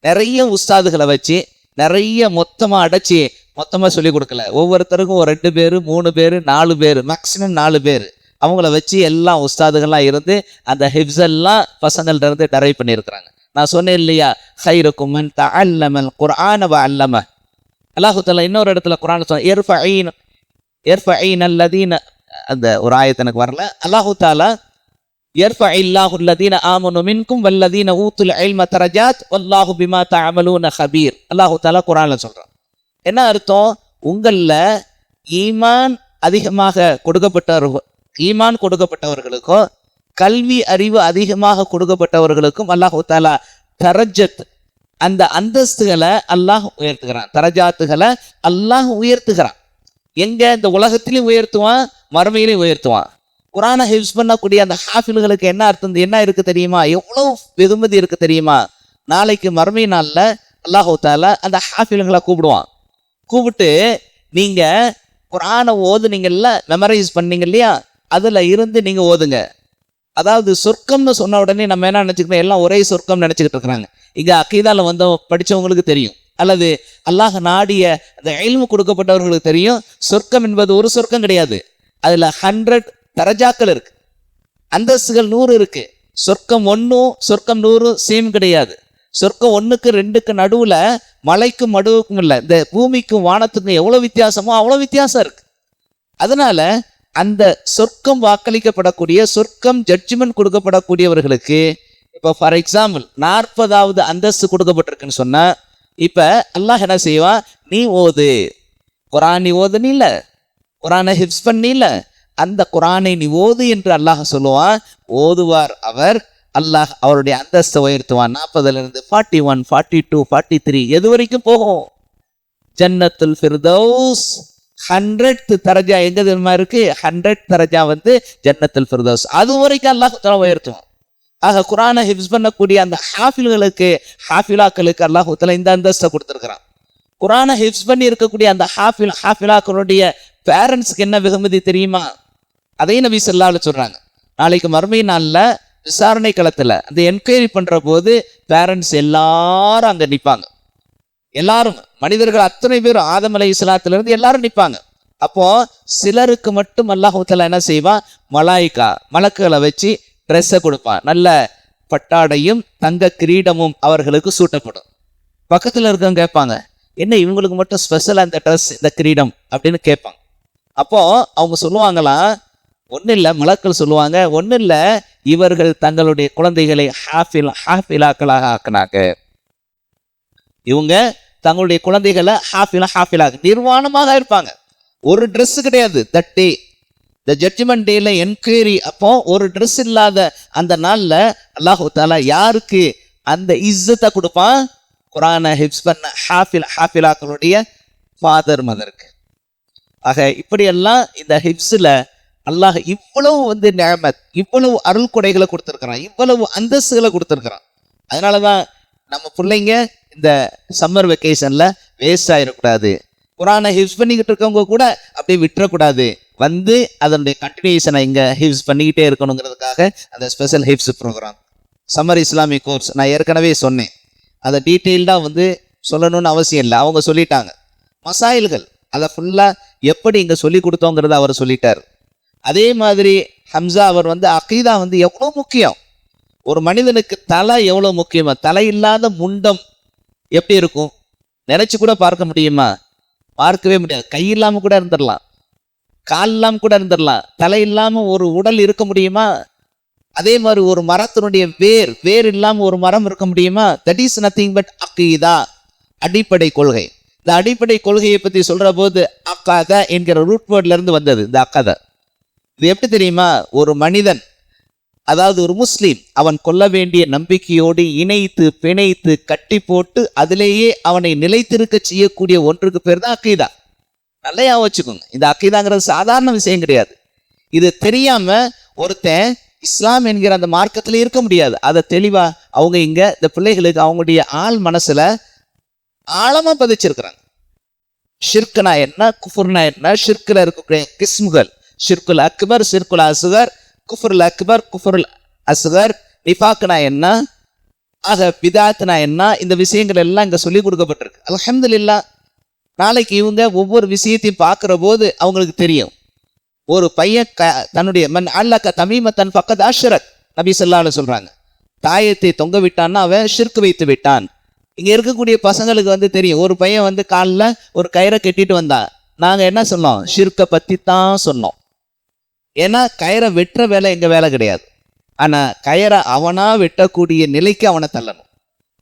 நிறைய உஸ்தாதுகளை வச்சு நிறைய மொத்தமாக அடைச்சி மொத்தமாக சொல்லிக் கொடுக்கல. ஒவ்வொருத்தருக்கும் ஒரு 2 பேர் 3 பேர் 4 பேர் மேக்ஸிமம் 4 பேர் அவங்கள வச்சு எல்லாம் உஸ்தாதுகள்லாம் இருந்து அந்த ஹிஃப்ஸ் எல்லாம் பசங்கள்ட்ட இருந்து டரைவ் பண்ணியிருக்கிறாங்க. நான் சொன்னேன் இல்லையா, கைருக்கும் மன் தஅல்லமல் குர்ஆன வஅல்லம. அல்லாஹு தஆலா இன்னொரு இடத்துல குர்ஆன் சொன்ன இர்ஃபஈன அல்லதீன, அந்த ஒரு ஆயத்து எனக்கு வரல. அல்லாஹு தஆலா யர்ஃபஇல்லாஹு அல்லதீன ஆமனு மின்கும் வல்லதீன ஊத்துல் இல்ம தரஜாத் வல்லாஹு பிமா தஅமலூன கபீர். அல்லாஹு தஆலா குர்ஆன்ல சொல்றான். என்ன அர்த்தம்? உங்களில் ஈமான் அதிகமாக கொடுக்கப்பட்டவர்களுக்கும் கல்வி அறிவு அதிகமாக கொடுக்கப்பட்டவர்களுக்கும் அல்லாஹு தஆலா தரஜத் அந்த அந்தஸ்துகளை அல்லாஹ் உயர்த்துகிறான், தரஜாத்துகளை அல்லாஹ் உயர்த்துகிறான். எங்க இந்த உலகத்திலையும் உயர்த்துவான், மறுமையிலையும் உயர்த்துவான். குரானை ஹிஃப்ஸ் பண்ணக்கூடிய அந்த ஹாஃபில்களுக்கு என்ன அர்த்தம், என்ன இருக்கு தெரியுமா? எவ்வளவு வெகுமதி இருக்கு தெரியுமா? நாளைக்கு மறுமை நாள்ல அல்லாஹ் தஆலா அந்த ஹாஃபில்களை கூப்பிடுவான். கூப்பிட்டு நீங்க குரானை ஓதுனீங்கல்ல, மெமரைஸ் பண்ணீங்க இல்லையா, அதுல இருந்து நீங்க ஓதுங்க. அதாவது சொர்க்கம்னு சொன்ன உடனே நம்ம என்ன நினைச்சுக்கிறோம், எல்லாம் ஒரே சொர்க்கம் நினைச்சுக்கிட்டு இருக்கிறாங்க. இங்க அக்கீதால வந்து படிச்சவங்களுக்கு தெரியும், அல்லது அல்லாஹ் நாடிய அந்த இல்மு கொடுக்கப்பட்டவர்களுக்கு தெரியும், சொர்க்கம் என்பது ஒரு சொர்க்கம் கிடையாது. அதுல 100 தரஜாக்கள் இருக்கு, அந்தஸ்துகள் 100 இருக்கு. சொர்க்கம் 1 சொர்க்கம் 100 சேம் கிடையாது. சொர்க்கம் 1க்கு 2க்கு நடுவுல மலைக்கும் மடுவுக்கும் இல்லை, இந்த பூமிக்கும் வானத்துக்கும் எவ்வளவு வித்தியாசமோ அவ்வளவு வித்தியாசம் இருக்கு. அதனால அந்த சொர்க்கம் வாக்களிக்கப்படக்கூடிய, சொர்க்கம் ஜட்ஜ்மெண்ட் கொடுக்கப்படக்கூடியவர்களுக்கு இப்போ ஃபார் எக்ஸாம்பிள் 40வது அந்தஸ்து கொடுக்கப்பட்டிருக்குன்னு சொன்னா, இப்ப அல்லாஹ் என்ன செய்வான், நீ ஓது, குரான் நீ ஓதுன்னு இல்லை, குரானை ஹிஃப்ஸ் பண்ணி இல்லை, அந்த குரானை நீ ஓது என்று அல்லாஹ் சொல்லுவான். ஓதுவார் அவர், அல்லாஹ் அவருடைய அந்தஸ்தை உயர்த்துவான். 40லிருந்து 41, 42, 43 எது வரைக்கும் போகும்? ஜன்னத்துல் ஃபிர்தௌஸ் 100th தரஜா எங்க தெரியுமா இருக்கு? 100th தரஜா வந்து ஜன்னத்துல் ஃபிர்தௌஸ். அது வரைக்கும் அல்லாஹ் தஆலா உயர்த்துவான். ஆக குரானை ஹிஃப்ஸ் பண்ணக்கூடிய அந்த ஹாஃபில்களுக்கு, ஹாஃபிலாக்களுக்கு அல்லாஹ் தஆலா இந்த அந்தஸ்தை கொடுத்துருக்கிறான். குரானை ஹிஃப்ஸ் பண்ணி இருக்கக்கூடிய அந்த ஹாஃபிலாக்களுடைய பேரண்ட்ஸ்க்கு என்ன வெகுமதி தெரியுமா? அதையும் நபி ஸல்லல்லாஹு அலைஹி சொல்றாங்க. நாளைக்கு மறுமை நாள்ல விசாரணை களத்துல அந்த என்கொயரி பண்ற போது பேரண்ட்ஸ் எல்லாரும் அங்க நிற்பாங்க. எல்லாரும் மனிதர்கள் அத்தனை பேரும் ஆதம் அலைஹிஸ்ஸலாத்துல இருந்து எல்லாரும் நிற்பாங்க. அப்போ சிலருக்கு மட்டும் அல்லாஹ் தஆலா என்ன செய்வான், மலாயிகா மலக்குகளை வச்சு ட்ரெஸ்ஸை கொடுப்பான். நல்ல பட்டாடையும் தங்க கிரீடமும் அவர்களுக்கு சூட்டப்படும். பக்கத்துல இருக்கவங்க கேட்பாங்க, என்ன இவங்களுக்கு மட்டும் ஸ்பெஷலா இந்த ட்ரெஸ், இந்த கிரீடம் அப்படின்னு கேட்பாங்க. அப்போ அவங்க சொல்லுவாங்களாம், ஒன்றும் இல்லை, மலக்கள் சொல்லுவாங்க, ஒன்றும் இல்லை, இவர்கள் தங்களுடைய குழந்தைகளை ஹாஃபிலாக்களாக ஆக்கினாங்க. இவங்க தங்களுடைய குழந்தைகளை ஹாஃபிலாக நிர்வாணமாக இருப்பாங்க. ஒரு ட்ரெஸ் கிடையாது. தட் டே, த ஜட்ஜ்மெண்ட் டேல என்கொயரி அப்போ ஒரு ட்ரெஸ் இல்லாத அந்த நாள்ல அல்லாஹ் தஆலா யாருக்கு அந்த இஸ்ஸத்தை கொடுப்பான்? குரானை ஹிஃப்ஸ் பண்ண ஹாஃபிலாக்களுடைய ஃபாதர் மதருக்கு. ஆக இப்படியெல்லாம் இந்த ஹிஃப்ஸில் அல்லாஹ் இவ்வளவு வந்து நிஅமத், இவ்வளவு அருள் கொடைகளை கொடுத்துருக்கிறான், இவ்வளவு அந்தஸ்துகளை கொடுத்துருக்கிறான். அதனால தான் நம்ம பிள்ளைங்க இந்த சம்மர் வெக்கேஷன்ல வேஸ்ட் ஆகிடக்கூடாது. குரானை ஹிஃப்ஸ் பண்ணிக்கிட்டு இருக்கவங்க கூட அப்படியே விட்டுறக்கூடாது, வந்து அதனுடைய கண்டினியூஷனை இங்கே ஹிஃப்ஸ் பண்ணிக்கிட்டே இருக்கணுங்கிறதுக்காக அந்த ஸ்பெஷல் ஹிஃப்ஸ் ப்ரோக்ராம் சம்மர் இஸ்லாமிக் கோர்ஸ் நான் ஏற்கனவே சொன்னேன். அதை டீட்டெயில்டாக வந்து சொல்லணும்னு அவசியம் இல்லை, அவங்க சொல்லிட்டாங்க. மசாயில்கள் அதை ஃபுல்லாக எப்படி இங்கே சொல்லி கொடுத்தோங்கிறத அவர் சொல்லிட்டார். அதே மாதிரி ஹம்சா அவர் வந்து அகீதா வந்து எவ்வளோ முக்கியம், ஒரு மனிதனுக்கு தலை எவ்வளோ முக்கியமா, தலை இல்லாத முண்டம் எப்படி இருக்கும் நினைச்சு கூட பார்க்க முடியுமா? பார்க்கவே முடியாது. கை இல்லாமல் கூட இருந்துடலாம், கால் இல்லாமல் கூட இருந்துடலாம், தலை இல்லாமல் ஒரு உடல் இருக்க முடியுமா? அதே மாதிரி ஒரு மரத்தினுடைய வேர் இல்லாமல் ஒரு மரம் இருக்க முடியுமா? தட் இஸ் நத்திங் பட் அகீதா, அடிப்படை கொள்கை. இந்த அடிப்படை கொள்கையை பற்றி சொல்ற போது அக்காத என்கிற ரூட் வேர்ட்ல இருந்து வந்தது இந்த அக்காத. இது எப்படி தெரியுமா? ஒரு மனிதன், அதாவது ஒரு முஸ்லீம், அவன் கொள்ள வேண்டிய நம்பிக்கையோடு இணைத்து பிணைத்து கட்டி போட்டு அதிலேயே அவனை நிலைத்திருக்க செய்யக்கூடிய ஒன்றுக்கு பேர் தான் அக்கீதா. நல்லா வச்சுக்கோங்க, இந்த அக்கீதாங்கிறது சாதாரண விஷயம் கிடையாது. இது தெரியாம ஒருத்தன் இஸ்லாம் என்கிற அந்த மார்க்கத்தில் இருக்க முடியாது. அதை தெளிவா அவங்க இங்க இந்த பிள்ளைகளுக்கு அவங்களுடைய ஆள் மனசுல ஆழமா பதிச்சிருக்கிறாங்க. ஷிர்க்னா என்ன, குஃபுர்னா என்ன, ஷிர்க்ல இருக்கக்கூடிய கிஸ்முகள், ஷிர்குல் அக்பர், ஷிர்குல் அஸ்கர், குஃபுருல் அக்பர், குஃபுருல் அஸ்கர், நிஃபாக்னா என்ன, ஆக பிதாத்னா என்ன, இந்த விஷயங்கள் எல்லாம் இங்க சொல்லி கொடுக்கப்பட்டிருக்கு. அல்ஹம்துலில்லாஹ். நாளைக்கு இவங்க ஒவ்வொரு விஷயத்தையும் பார்க்குற போது அவங்களுக்கு தெரியும். ஒரு பையன் தன்னுடைய மன் அல்லக்க தமீமத்தன் ஃபக்கத் அஷ்ரக், நபி ஸல்லல்லாஹு அலைஹி சொல்றாங்க, தாயத்தை தொங்க விட்டான்னா அவன் ஷிர்க் வைத்து விட்டான். இங்க இருக்கக்கூடிய பசங்களுக்கு வந்து தெரியும். ஒரு பையன் வந்து காலில் ஒரு கயிறை கட்டிட்டு வந்தான், நாங்க என்ன சொன்னோம்? ஷிர்க்கை பத்தி தான் சொன்னோம். ஏன்னா கயிறை வெட்டுற வேலை எங்க வேலை கிடையாது. ஆனா கயிறை அவனா வெட்டக்கூடிய நிலைக்கு அவனை தள்ளணும்.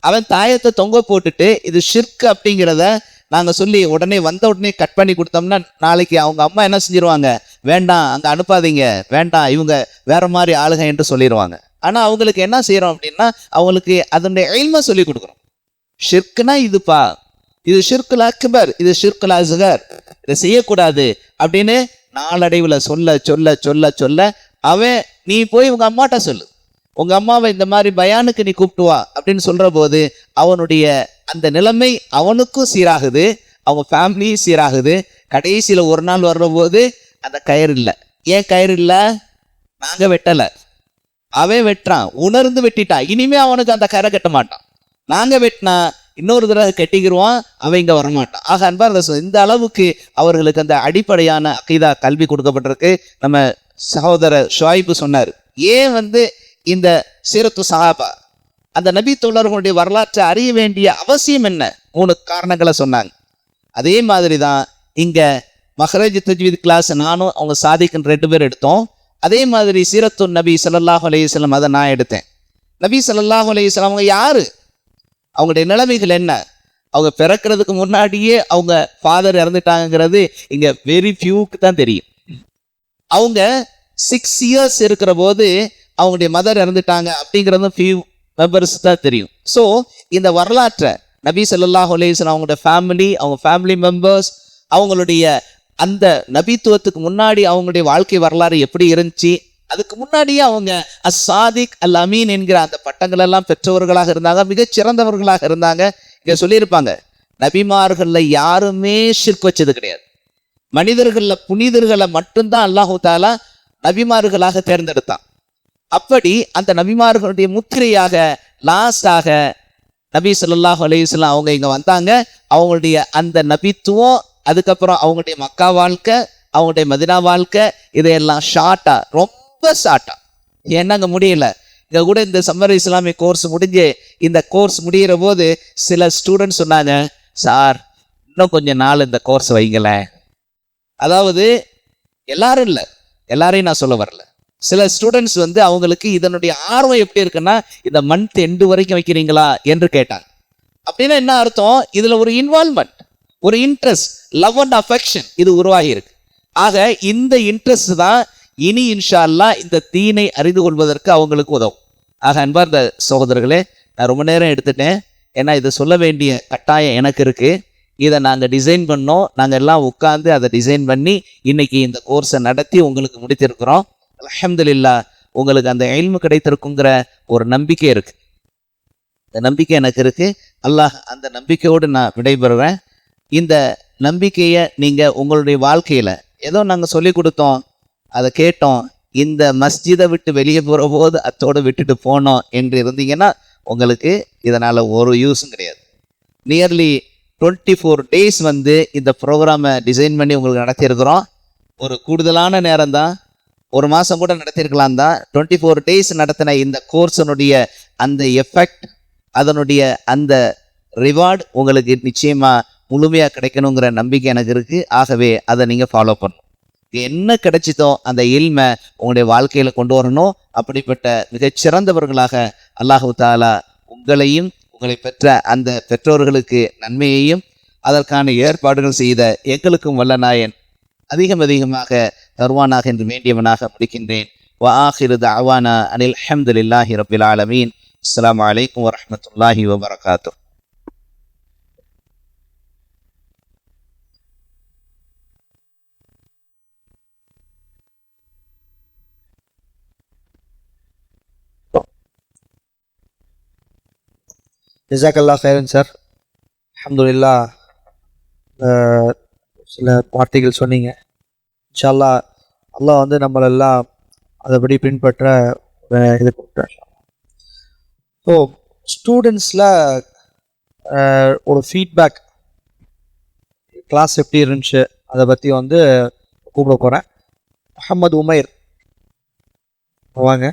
அவன் தாயத்தை தொங்க போட்டுட்டு இது ஷிர்க் அப்படிங்கிறத நாங்க சொல்லி உடனே வந்த உடனே கட் பண்ணி கொடுத்தோம்னா நாளைக்கு அவங்க அம்மா என்ன செஞ்சிருவாங்க? வேண்டாம், அங்க அனுப்பாதீங்க, வேண்டாம், இவங்க வேற மாதிரி ஆளுங்க என்று சொல்லிடுவாங்க. ஆனா அவங்களுக்கு என்ன செய்யறோம் அப்படின்னா, அவங்களுக்கு அதனுடைய இல்மை சொல்லி கொடுக்குறோம். ஷிர்க்னா இதுப்பா, இது ஷிர்குல் அக்பர், இது ஷிர்குல் அஸ்கர், இதை செய்யக்கூடாது அப்படின்னு நாளடைவில் சொல்ல சொல்ல சொல்ல சொல்ல அவன் நீ போய் உங்க அம்மாட்ட சொல்லு, உங்க அம்மாவை இந்த மாதிரி பயானுக்கு நீ கூப்பிட்டு வா அப்படின்னு சொல்ற போது அவனுடைய அந்த நிலைமை அவனுக்கும் சீராகுது, அவங்க ஃபேமிலியும் சீராகுது. கடைசியில் ஒரு நாள் வர்ற போது அந்த கயிறு இல்லை. ஏன் கயிறு இல்லை? நாங்கள் வெட்டலை, அவன் வெட்டுறான், உணர்ந்து வெட்டிட்டான். இனிமே அவனுக்கு அந்த கரை கட்ட மாட்டான். நாங்கள் வெட்டினா இன்னொரு தடவை கட்டிக்கிடுவான், அவன் இங்கே வரமாட்டான். ஆக அன்பார்ந்த இந்த அளவுக்கு அவர்களுக்கு அந்த அடிப்படையான அகீதா கல்வி கொடுக்கப்பட்டிருக்கு. நம்ம சகோதரர் ஷுவைப் சொன்னார், ஏன் இந்த சீரத்து சஹாபா அந்த நபி தோழர்களுடைய வரலாற்றை அறிய வேண்டிய அவசியம் என்ன? 3 காரணங்களை சொன்னாங்க. அதே மாதிரி தான் இங்கே மஹ்ரஜ் தஜ்வீத் கிளாஸ் நானும் அவங்க சாதிக்குன்னு 2 பேர் எடுத்தோம். அதே மாதிரி சீரத்து நபி ஸல்லல்லாஹு அலைஹி வஸல்லம் அதை நான் எடுத்தேன். நபி ஸல்லல்லாஹு அலைஹி வஸல்லம் அவங்க யாரு, அவங்களுடைய நிலைமைகள் என்ன, அவங்க பிறக்கிறதுக்கு முன்னாடியே அவங்க ஃபாதர் இறந்துட்டாங்கிறது இங்கே வெரி ஃபியூக்கு தான் தெரியும். அவங்க 6 இயர்ஸ் இருக்கிற போது அவங்களுடைய மதர் இறந்துட்டாங்க அப்படிங்கிறதும் ஃபியூ மெம்பர்ஸ் தான் தெரியும். ஸோ இந்த வரலாற்றை நபி ஸல்லல்லாஹு அலைஹி வஸல்லம் அவங்களுடைய ஃபேமிலி, அவங்க ஃபேமிலி மெம்பர்ஸ், அவங்களுடைய அந்த நபித்துவத்துக்கு முன்னாடி அவங்களுடைய வாழ்க்கை வரலாறு எப்படி இருந்துச்சு, அதுக்கு முன்னாடியே அவங்க அஸ்ஸாதிக் அல் அமீன் என்கிற அந்த பட்டங்கள் எல்லாம் பெற்றவர்களாக இருந்தாங்க, மிகச்சிறந்தவர்களாக இருந்தாங்க. இங்கே சொல்லியிருப்பாங்க, நபிமார்களில் யாருமே ஷிர்க் வச்சது கிடையாது. மனிதர்களில் புனிதர்களை மட்டும்தான் அல்லாஹு தாலா நபிமார்களாக தேர்ந்தெடுத்தான். அப்படி அந்த நபிமார்களுடைய முத்திரையாக லாஸ்டாக நபி ஸல்லல்லாஹு அலைஹி வஸல்லம் அவங்க இங்கே வந்தாங்க. அவங்களுடைய அந்த நபித்துவம், அதுக்கப்புறம் அவங்களுடைய மக்கா வாழ்க்கை, அவங்களுடைய மதினா வாழ்க்கை, இதையெல்லாம் ஷார்ட்டாக, ரொம்ப ஷார்ட்டாக, ஏன்னா அங்கே முடியல. இங்கே கூட இந்த சம்மர் இஸ்லாமிய கோர்ஸ் முடிஞ்சு இந்த கோர்ஸ் முடிகிற போது சில ஸ்டூடெண்ட்ஸ் சொன்னாங்க, சார் இன்னும் கொஞ்சம் நாள் இந்த கோர்ஸ் வைங்களேன். அதாவது எல்லாரும் இல்லை, எல்லாரையும் நான் சொல்ல வரல. சில ஸ்டூடெண்ட்ஸ் அவங்களுக்கு இதனுடைய ஆர்வம் எப்படி இருக்குன்னா, இந்த மந்த் எண்டு வரைக்கும் வைக்கிறீங்களா என்று கேட்டாங்க. அப்படின்னா என்ன அர்த்தம்? இதில் ஒரு இன்வால்மெண்ட், ஒரு இன்ட்ரெஸ்ட், லவ் அண்ட் அஃபெக்ஷன் இது உருவாகி இருக்கு. ஆக இந்த இன்ட்ரெஸ்ட் தான் இனி இன்ஷா அல்லாஹ் இந்த தீனை அறிந்து கொள்வதற்கு அவங்களுக்கு உதவும். ஆக அன்பார்ந்த சகோதரர்களே, நான் ரொம்ப நேரம் எடுத்துட்டேன், ஏன்னா இதை சொல்ல வேண்டிய கட்டாயம் எனக்கு இருக்கு. இதை நாங்கள் டிசைன் பண்ணோம், நாங்கள் எல்லாம் உட்காந்து அதை டிசைன் பண்ணி இன்னைக்கு இந்த கோர்ஸை நடத்தி உங்களுக்கு முடித்திருக்கிறோம். அல்ஹம்துலில்லாஹ், உங்களுக்கு அந்த இல்மு கிடைத்திருக்குங்கிற ஒரு நம்பிக்கை இருக்கு. இந்த நம்பிக்கை எனக்கு இருக்கு. அல்லாஹ் அந்த நம்பிக்கையோடு நான் விடைபெறுவேன். இந்த நம்பிக்கையை நீங்கள் உங்களுடைய வாழ்க்கையில் ஏதோ நாங்கள் சொல்லி கொடுத்தோம், அதை கேட்டோம், இந்த மஸ்ஜிதை விட்டு வெளியே போகிற போது அத்தோடு விட்டுட்டு போனோம் என்று இருந்தீங்கன்னா உங்களுக்கு இதனால் ஒரு யூஸும் கிடையாது. நியர்லி 24 days இந்த ப்ரோக்ராமை டிசைன் பண்ணி உங்களுக்கு நடத்தியிருக்கிறோம். ஒரு கூடுதலான நேரம் தான், 1 மாதம் கூட நடத்தியிருக்கலாம் தான். 24 days நடத்தின இந்த கோர்ஸனுடைய அந்த எஃபெக்ட், அதனுடைய அந்த ரிவார்டு உங்களுக்கு நிச்சயமாக முழுமையாக கிடைக்கணுங்கிற நம்பிக்கை எனக்கு இருக்குது. ஆகவே அதை நீங்கள் ஃபாலோ பண்ணணும். என்ன கிடைச்சிதோ அந்த இல்மை உங்களுடைய வாழ்க்கையில் கொண்டு வரணும். அப்படிப்பட்ட மிகச்சிறந்தவர்களாக அல்லாஹு தாலா உங்களையும் உங்களை பெற்ற அந்த பெற்றோர்களுக்கு நன்மையையும் அதற்கான ஏற்பாடுகள் செய்த எங்களுக்கும் வல்ல நாயன் அதிகமாக தருவானாக என்று வேண்டியவனாக முடிக்கின்றேன். வ ஆகிரு தஅவானா அனில் ஹம்துலில்லாஹி ரப்பில் ஆலமீன். அஸ்ஸலாமு அலைக்கும் வரஹ்மத்துல்லாஹி வபரகாத்துஹு. ஜஸாக்கல்லா ஹைரன் சார். அல்ஹம்துலில்லாஹ், சில வார்த்தைகள் சொன்னீங்க. இன்ஷா அல்லாஹ் அல்லாஹ் நம்மளெல்லாம் அதைப்படி பின்பற்ற இது கொடுத்தார். ஸோ ஸ்டூடெண்ட்ஸில் ஒரு ஃபீட்பேக், கிளாஸ் எப்படி இருந்துச்சு அதை பற்றி கூப்பிட போகிறேன். முஹம்மது உமைர் வாங்க.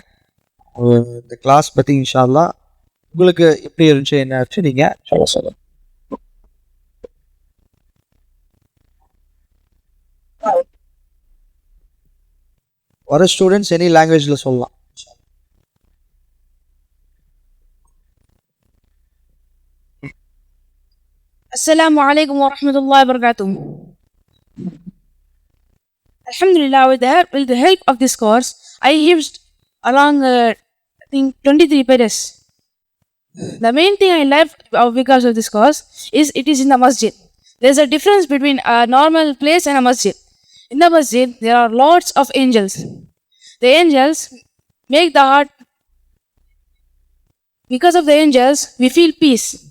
இந்த கிளாஸ் பற்றி இன்ஷா அல்லாஹ் உங்களுக்கு எப்படி இருந்துச்சு, என்ன ஆச்சு, நீங்கள் சொல்லுங்கள். வர ஸ்டூடெண்ட்ஸ் எனி லாங்குவேஜில் சொல்லலாம். Assalamu alaikum wa rahmatullahi wa barakatuh. Alhamdulillah, with the help of this course, I used along I think 23 pages. The main thing I like because of this course is it is in the masjid. There's a difference between a normal place and a masjid. In the masjid, there are lots of angels. The angels make the heart. Because of the angels, we feel peace.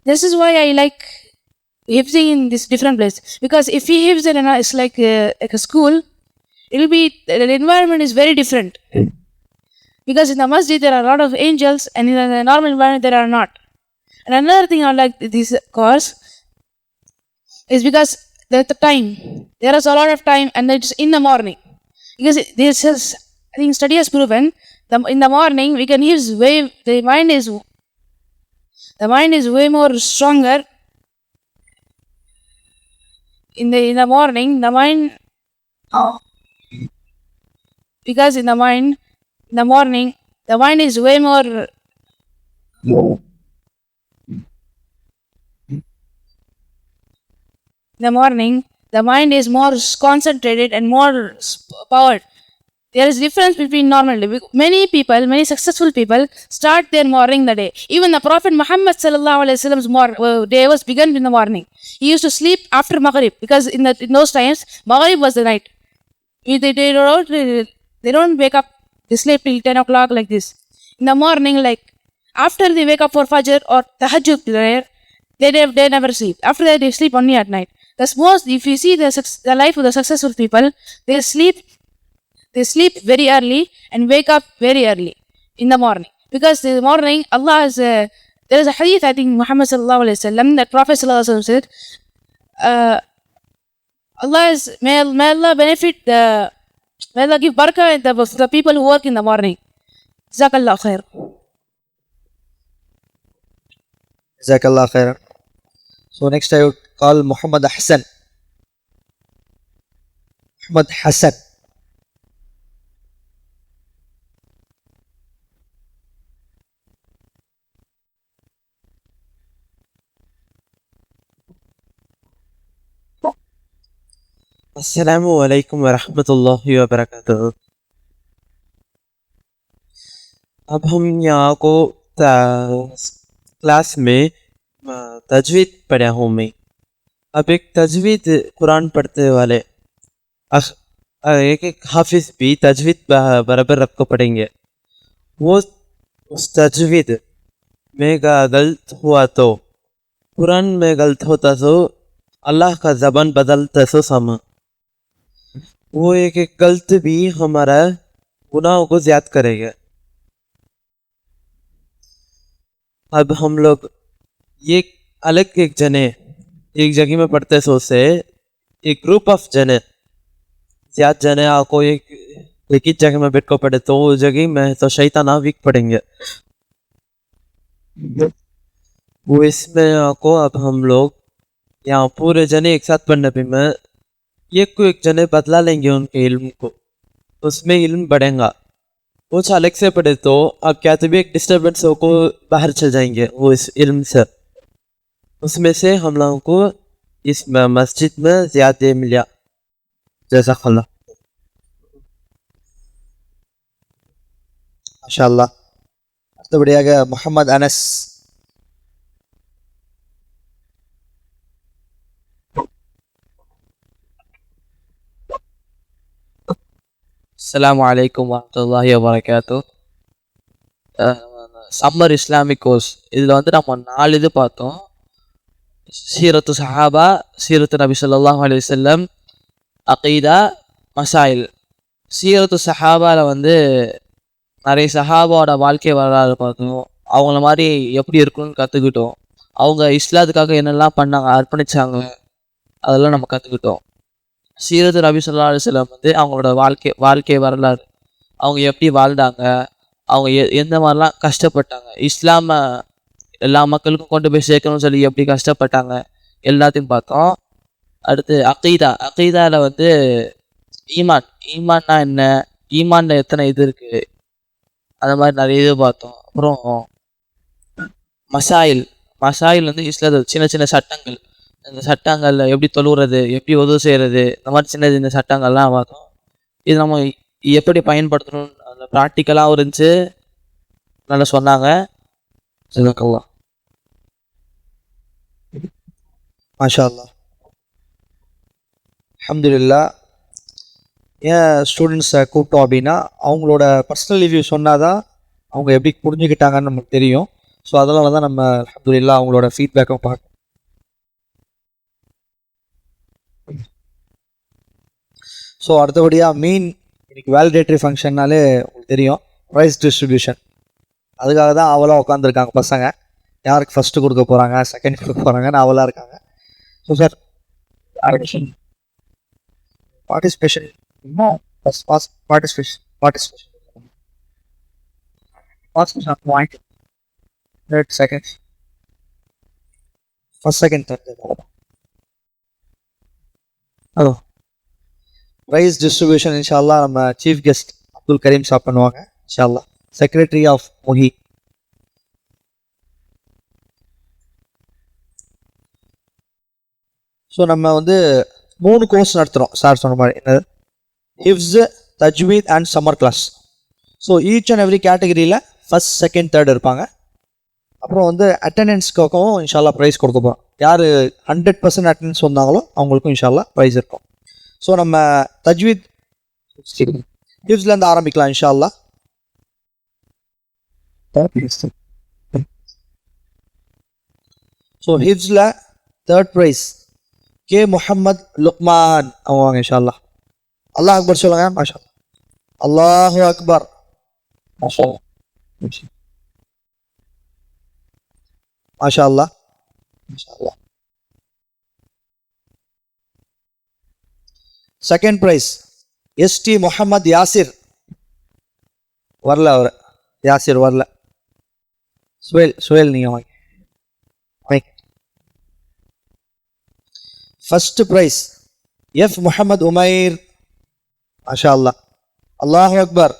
This is why I like hifzing in this different place. Because if we hifz it, it's like a school, it'll be, the environment is very different. Because in the masjid, there are a lot of angels, and in the normal environment, there are not. And another thing I like this course is because there's the time. There is a lot of time, and it's in the morning. Because this is, I think study has proven, in the morning we can use the mind is way more stronger. In the morning, the mind, because in the morning, the mind is way more. In the morning, the mind is more concentrated and more powered. There is difference between normal. Many people, many successful people start their morning the day. Even the Prophet Muhammad sallallahu alaihi wasallam's day was begun in the morning. He used to sleep after Maghrib because in those times Maghrib was the night. They don't wake up. They sleep till 10 o'clock like this. In the morning, like after they wake up for Fajr or Tahajjud prayer, they never sleep. After that, they sleep only at night. Thus, if you see the life of the successful people, they sleep very early and wake up very early in the morning. Because in the morning, Allah is, there is a hadith, I think Muhammad sallallahu alaihi wasallam, that Prophet sallallahu alaihi wasallam said, Allah is, may Allah benefit may Allah give barakah in the people who work in the morning. Jazakallah khair. Jazakallah khair. So next I would call Muhammad Hassan. Muhammad Hassan. अस्सलामु अलैकुम वरहमतुल्लाहि वबरकातुहू। अब हम यहाँ को class में तजवीद पढ़ा हूँ मैं। अब एक तजवीद कुरान पढ़ते वाले एक हाफिज भी तजवीद बराबर रख को पढ़ेंगे। वो उस तजवीद में गलत हुआ तो कुरान में गलत होता तो अल्लाह का ज़बान बदलता तो समा वो एक गलत भी हमारा गुनाहों को ज़्यादा करेगा। अब हम लोग ये अलग एक जने एक जगह में पढ़ते सोचते एक ग्रुप ऑफ जने ज़्यादा जने आपको एक ही जगह में बैठ को पढ़े तो उस जगह में तो शैतान वीक पढ़ेंगे। वो इसमें आपको अब हम लोग यहाँ पूरे जने एक साथ पढ़ने पे में एक जने बदला लेंगे उनके इल्म को, उसमें इल्म बढ़ेगा। वो अलग से पढ़े तो अब क्या तो भी एक डिस्टर्बेंस हो को बाहर चल जाएंगे वो इस इल्म से। उसमें से हम लोगों को इस मस्जिद में ज़्यादा मिला। जज़ाकल्लाह। माशाअल्लाह। तो बढ़िया गया मोहम्मद अनस। அஸ்ஸலாமு அலைக்கும் வரஹ்மத்துல்லாஹி வபரகாத்துஹு. சம்மர் இஸ்லாமிக் கோர்ஸ் இதில் வந்து நம்ம 4 இது பார்த்தோம். சீரத்து சஹாபா, சீரத்து நபி ஸல்லல்லாஹு அலைஹி வஸல்லம், அகீதா, மசாயில். சீரத்து சஹாபாவில் வந்து நிறைய சஹாபாவோட வாழ்க்கை வரலாறு பார்த்தோம். அவங்கள மாதிரி எப்படி இருக்கணும்னு கற்றுக்கிட்டோம். அவங்க இஸ்லாத்துக்காக என்னெல்லாம் பண்ணாங்க, அர்ப்பணித்தாங்க, அதெல்லாம் நம்ம கற்றுக்கிட்டோம். சீரத்து நபி ஸல்லல்லாஹு அலைஹி வஸல்லம் வந்து அவங்களோட வாழ்க்கை வரலாறு, அவங்க எப்படி வாழ்ந்தாங்க, அவங்க எந்த மாதிரிலாம் கஷ்டப்பட்டாங்க, இஸ்லாமை எல்லா மக்களுக்கும் கொண்டு போய் சேர்க்கணும்னு சொல்லி எப்படி கஷ்டப்பட்டாங்க, எல்லாத்தையும் பார்த்தோம். அடுத்து அகீதாவில் வந்து ஈமான்னா என்ன, ஈமான்ல எத்தனை இது இருக்குது, அந்த மாதிரி நிறைய இது பார்த்தோம். அப்புறம் மசாயில் வந்து இஸ்லாத்தில் சின்ன சின்ன சட்டங்கள், இந்த சட்டங்களில் எப்படி தொழுகிறது, எப்படி உதவு செய்கிறது, இந்த மாதிரி சின்ன சின்ன சட்டங்கள்லாம் பார்த்தோம். இது நம்ம எப்படி பயன்படுத்தணும்னு அந்த ப்ராக்டிக்கலாகவும் இருந்துச்சு, நல்லா சொன்னாங்க. ஜஸாக்கல்லாஹ். மாஷா அல்லாஹ். அல்ஹம்துலில்லாஹ். ஏன் ஸ்டூடெண்ட்ஸை கூப்பிட்டோம் அப்படின்னா அவங்களோட பர்சனல் ரிவ்யூ சொன்னால் தான் அவங்க எப்படி புரிஞ்சுக்கிட்டாங்கன்னு நமக்கு தெரியும். ஸோ அதனால தான் நம்ம அல்ஹம்துலில்லாஹ் அவங்களோட ஃபீட்பேக்கும் பார்க்கணும். ஸோ அடுத்தபடியாக இன்னைக்கு வேலிடேட்டரி ஃபங்க்ஷன்னாலே உங்களுக்கு தெரியும் ப்ரைஸ் டிஸ்ட்ரிபியூஷன். அதுக்காக தான் அவளாக உட்காந்துருக்காங்க பசங்க. யாருக்கு ஃபஸ்ட்டு கொடுக்க போகிறாங்க, செகண்ட் கொடுக்க போகிறாங்கன்னு அவளாக இருக்காங்க. So sir participation second first second third hello price distribution இன்ஷால்லா நம்ம சீஃப் கெஸ்ட் அப்துல் கரீம் சாப் பண்ணுவாங்க இன்ஷால்லா. Secretary of முஹி. ஸோ நம்ம 3 கோர்ஸ் நடத்துகிறோம் சார் சொன்ன மாதிரி. என்னது? ஹிஃப்ஸ், தஜ்வீத் and summer class. So each and every கேட்டகரியில் ஃபஸ்ட் செகண்ட் தேர்ட் இருப்பாங்க. அப்புறம் அட்டெண்டன்ஸ்க்காகவும் இன்ஷால்லா ப்ரைஸ் கொடுக்க போகிறோம். யார் 100% அட்டெண்டன்ஸ் வந்தாங்களோ அவங்களுக்கும் இன்ஷால்லா ப்ரைஸ் இருக்கும். ஸோ நம்ம தஜ்வீத் ஹிஃப்ஸ்லேருந்து ஆரம்பிக்கலாம் இன்ஷால்லா. ஸோ ஹிஃப்ஸில் third prize K Muhammad Luqman அவங்க வாங்க இன்ஷால்லா. அல்லாஹ் அக்பர் சொல்லுங்க. மாஷா அல்லாஹு அக்பர். மாஷா மாஷா அல்லா. மாஷா அல்லா. Second prize S D Muhammad Yasir. வரல அவர், யாசிர் வரல. சுவேல் நீங்கள் வாங்க. First prize F Muhammad Umair. மாஷா அல்லா. அல்லாஹு அக்பர்.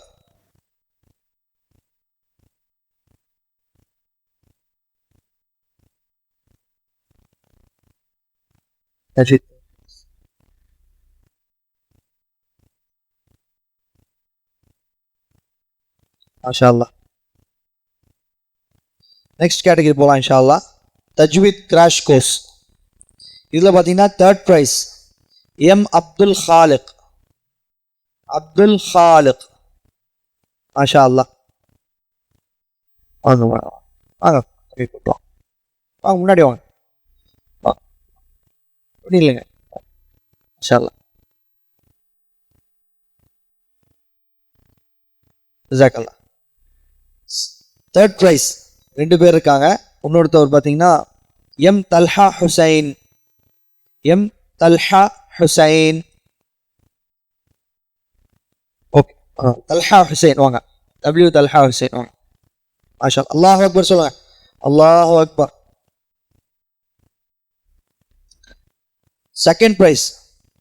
மாஷா அல்லா. நெக்ஸ்ட் கேட்டகரி போகலாம் இன்ஷா அல்லா. தஜ்வீத் கிராஷ் கோர்ஸ். இதில் பார்த்தீங்கன்னா third prize M Abdul Khaliq. Abdul Khaliq. மாஷா அல்லா. வாங்க வாங்க வாங்க வாங்க முன்னாடி வாங்க. இல்லைங்க. மாஷா அல்லா. ஜஸாக்கல்லாஹ். தேர்ட் ப்ரைஸ் 2 பேர் இருக்காங்க. இன்னொருத்தவர் பார்த்தீங்கன்னா M Talha Hussain. M Talha Hussain. Okay, Talha Hussain வாங்க. டபிள்யூ தல்ஹா ஹுசைன் வாங்க. மாஷா அல்லாஹ் அக்பர் சொல்லுங்க. அல்லாஹு அக்பர். செகண்ட் ப்ரைஸ்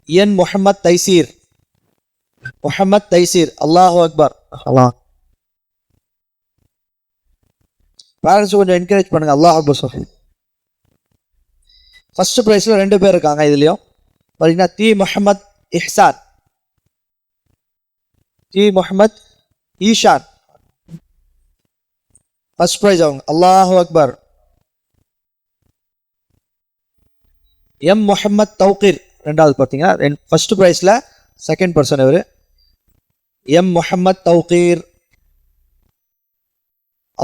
என் முஹம்மத் தைசீர். முஹம்மத் தைசீர். அல்லாஹு அக்பர். அல்லாஹ். பேரண்ட்ஸ் கொஞ்சம் என்கரேஜ் பண்ணுங்க. அல்லாஹ் அக்பர் சொல்லுங்க. ஃபர்ஸ்ட் ப்ரைஸில் 2 பேர் இருக்காங்க. இதுலேயும் பார்த்தீங்கன்னா தி முஹம்மத் இஹ்சான். தி முஹம்மத் ஈஷான். ஃபர்ஸ்ட் ப்ரைஸ் அவங்க. அல்லாஹு அக்பர். எம் முஹம்மத் தௌகீர். ரெண்டாவது பார்த்தீங்கன்னா ஃபர்ஸ்ட் ப்ரைஸில் செகண்ட் பர்சன் இவர். எம் முஹம்மத் தௌகீர்.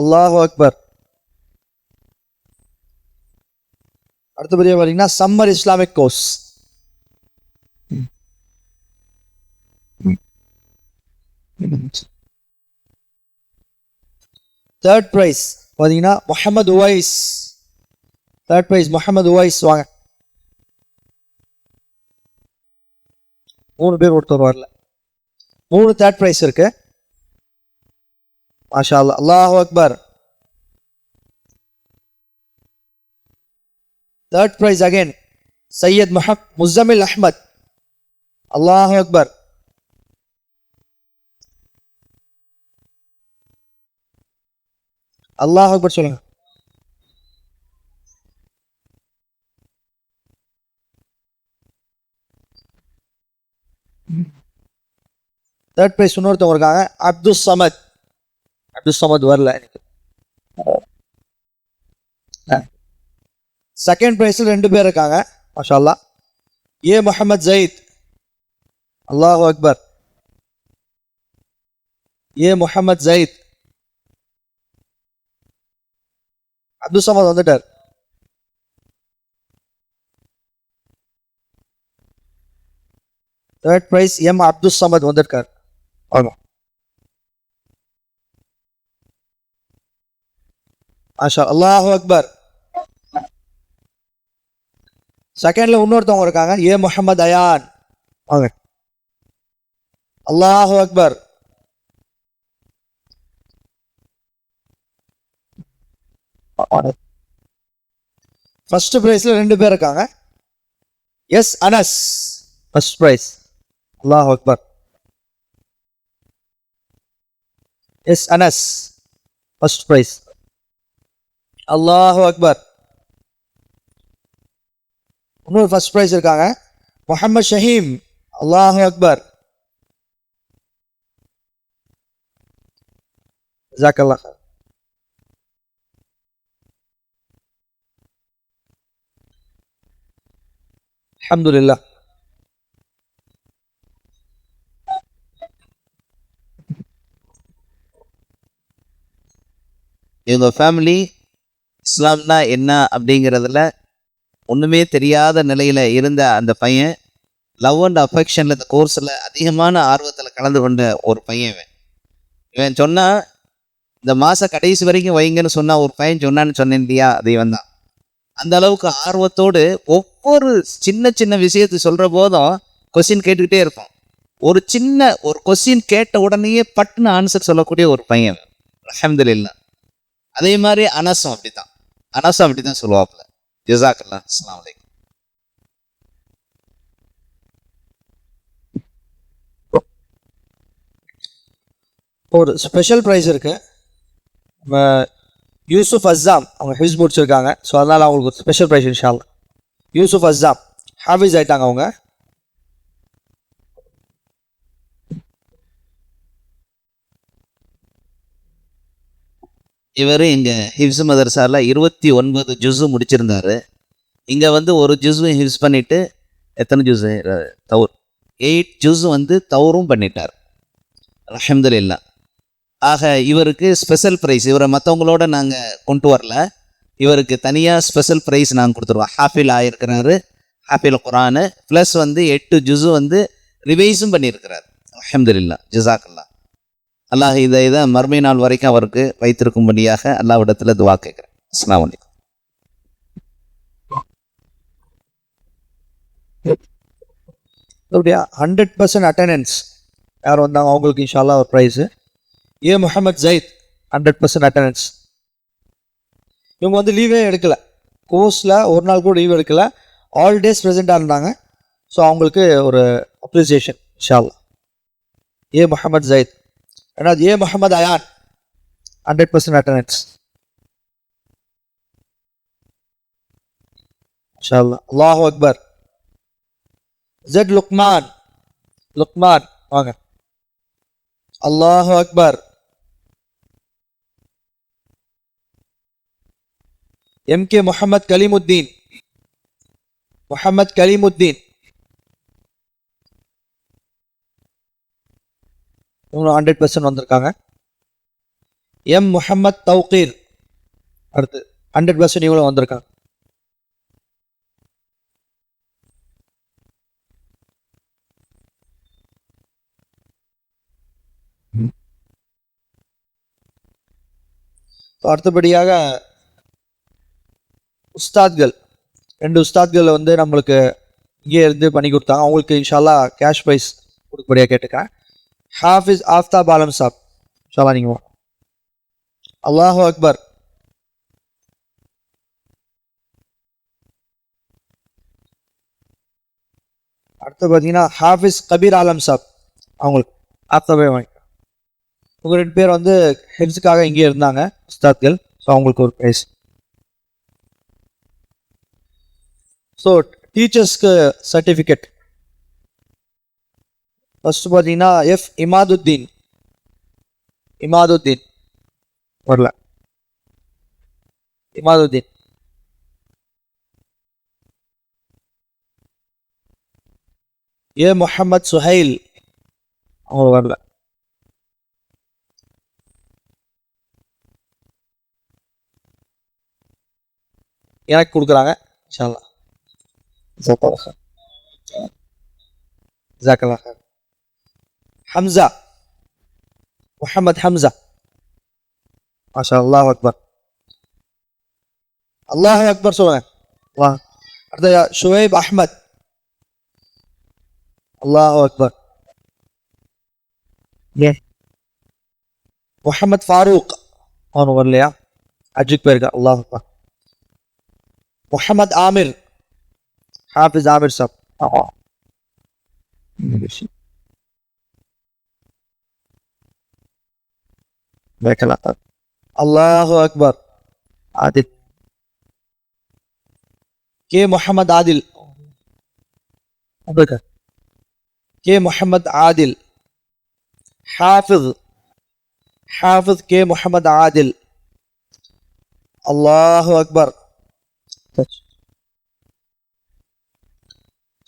அல்லாஹு அக்பர். அடுத்தபடியாக பார்த்தீங்கன்னா summer Islamic course. Third prize பார்த்தீங்கன்னா முஹம்மது உவைஸ். தேர்ட் ப்ரைஸ் முஹம்மது உவைஸ் வாங்க. 3 பேர் ஒருத்தர் வரல. 3 தேர்ட் ப்ரைஸ் இருக்கு. மாஷா அல்லாஹ். அல்லாஹு அக்பர். Third prize again Syed Muzammil Ahmed. அல்லாஹு அக்பர். அல்லாஹ் அக்பர் சொல்லுங்க. தேர்ட் ப்ரைஸ் இன்னொருத்தவங்க இருக்காங்க அப்துல் சமத். அப்துல் சமத் வரல எனக்கு. செகண்ட் ப்ரைஸில் 2 பேர் இருக்காங்க. மாஷா அல்லாஹ். ஏ முஹம்மத் ஜயீத். அல்லாஹு அக்பர். ஏ முஹம்மத் ஜயீத். அப்துல் சமத் வந்துட்டார். Third prize M Abdul Samad வந்திருக்கார். ஆமாம். மாஷா அல்லாஹு அக்பர். செகண்ட்ல இன்னொருத்தவங்க இருக்காங்க. ஏ முஹம்மது அயான். வாங்க. அல்லாஹு அக்பர். ஃபர்ஸ்ட் பிரைஸ்ல 2 பேர் இருக்காங்க. S Anas first prize. அல்லாஹு அக்பர். S Anas first prize. அல்லாஹு அக்பர். இன்னொரு ஃபர்ஸ்ட் ப்ரைஸ் இருக்காங்க. முஹம்மது ஷஹீம். அல்லாஹு அக்பர். ஜஸாக்கல்லாஹ். அல்ஹம்துலில்லாஹ். இவங்க ஃபேமிலி இஸ்லாம்னா என்ன அப்படிங்கிறதுல ஒன்றுமே தெரியாத நிலையில் இருந்த அந்த பையன் லவ் அண்ட் அஃபெக்ஷனில் இந்த கோர்ஸில் அதிகமான ஆர்வத்தில் கலந்து கொண்ட ஒரு பையன் இவன் சொன்னால் இந்த மாத கடைசி வரைக்கும் வைங்கன்னு சொன்னால் ஒரு பையன் சொன்னான்னு சொன்னேன் இல்லையா, அது இவன் தான். அந்த அளவுக்கு ஆர்வத்தோடு ஒவ்வொரு சின்ன சின்ன விஷயத்தை சொல்கிற போதும் கொஸ்டின் கேட்டுக்கிட்டே இருப்போம். ஒரு கொஸ்டின் கேட்ட உடனேயே பட்டுன்னு ஆன்சர் சொல்லக்கூடிய ஒரு பையன். அல்ஹம்துலில்லாஹ். அதே மாதிரி அனஸும் அப்படி தான் சொல்லுவாப்புல. ஜஸாக்கல்லாஹ். அஸ்ஸலாமு அலைக்கும். ஒரு ஸ்பெஷல் ப்ரைஸ் இருக்கு. யூசுஃப் அஸ்ஸாம் அவங்க ஹிஃப்ஸ் முடிச்சிருக்காங்க. ஸோ அதனால் அவங்களுக்கு ஒரு ஸ்பெஷல் ப்ரைஸ் இன்ஷா அல்லாஹ். யூசுஃப் அஸ்ஸாம் ஹாஃபிஸ் ஆயிட்டாங்க அவங்க. இவர் இங்கே ஹிஃப்ஸ் மதரசாவில் 29 ஜுஸு முடிச்சிருந்தார். இங்கே ஒரு ஜுஸு ஹிஃப்ஸ் பண்ணிவிட்டு எத்தனை ஜுஸு தௌர் 8 ஜுஸு தௌரும் பண்ணிட்டார். அல்ஹம்துலில்லாஹ். ஆக இவருக்கு ஸ்பெஷல் ப்ரைஸ், இவரை மற்றவங்களோட நாங்கள் கொண்டு வரல, இவருக்கு தனியாக ஸ்பெஷல் ப்ரைஸ் நாங்கள் கொடுத்துருவோம். ஹாஃபில் ஆகிருக்கிறாரு, ஹாஃபில் குரானு ப்ளஸ் 8 ஜுஸு ரிவைஸும் பண்ணியிருக்கிறார். அல்ஹம்துலில்லாஹ். ஜஸாக்கல்லாஹ். அல்லாஹ் இதை மறுமை நாள் வரைக்கும் அவருக்கு வைத்திருக்கும்படியாக அல்லாஹ்விடத்தில் துவா கேட்குறேன். அஸ்ஸலாமு அலைக்கும். அப்படியா 100% அட்டெண்டன்ஸ் யார் வந்தாங்க அவங்களுக்கு இன்ஷா அல்லாஹ் ஒரு ப்ரைஸு. ஏ முஹம்மத் ஜயீத் 100% அட்டெண்டன்ஸ். இவங்க லீவே எடுக்கலை, கோர்ஸில் ஒரு நாள் கூட லீவ் எடுக்கலை, ஆல் டேஸ் ப்ரெசென்ட்டாக இருந்தாங்க. ஸோ அவங்களுக்கு ஒரு அப்ரிசியேஷன் இன்ஷா அல்லாஹ். ஏ முஹம்மத் ஜயீத். ரெண்டாவது ஏ முஹம்மது அயான் 100% அட்டெண்டன்ஸ் இன்ஷா அல்லாஹ். அல்லாஹு அக்பர். ஜெட் லுக்மான் வாங்க. அல்லாஹு அக்பர். எம்கே முஹம்மத் கலீமுத்தீன் இவங்க 100% வந்திருக்காங்க. எம் முஹம்மத் தௌகீர் அடுத்து 100% இவங்களும் வந்திருக்காங்க. அடுத்தபடியாக உஸ்தாத்கள் 2 உஸ்தாத்கள் நம்மளுக்கு இங்கே இருந்து பண்ணி கொடுத்தாங்க. அவங்களுக்கு இன்ஷா அல்லாஹ் கேஷ் ப்ரைஸ் கொடுக்கபடியாக கேட்டுக்கிறேன். ஹாஃபிஸ் ஆஃப்தாப் ஆலம் சாப் இன்ஷா அல்லாஹ் நீங்கள். அல்லாஹு அக்பர். அடுத்து பார்த்தீங்கன்னா ஹாஃபிஸ் கபீர் ஆலம் சாப் அவங்களுக்கு ஆஃப்தாபே வாங்கி. உங்கள் 2 பேர் ஹெல்ஸுக்காக இங்கே இருந்தாங்க உஸ்தாத்கள். ஸோ அவங்களுக்கு ஒரு ப்ரைஸ். ஸோ டீச்சர்ஸ்க்கு சர்டிஃபிகேட் ஃபஸ்ட்டு பார்த்தீங்கன்னா எஃப் இமாதுத்தீன் வரல. இமாதுத்தீன் ஏ முஹம்மத் சுஹைல் அவங்க வரல. எனக்கு கொடுக்குறாங்க இன்ஷா அல்லாஹ். ஜஸாக்கல்லாஹ் ஹைர். ஹம்சா முஹம்மத் ஹம்சா மாஷா அல்லாஹ் அக்பர். அல்லாஹ் அக்பர் சொல்லுங்க. அல்லாஹ். அடுத்த ஷுவைப் அஹ்மத். அல்லாஹ் அக்பர். முஹம்மத் ஃபாரூக் அவனு வரலையா? அஜிக் போயிருக்கா. அல்லாஹ் அக்பர். முஹம்மத் ஆமிர் ஹாஃபிஸ் ஆமிர் சாப். அல்லாஹு Akbar. Adil K Muhammad Adil. K Muhammad Adil. Hafiz K Muhammad Adil. அல்லாஹு அக்பர்.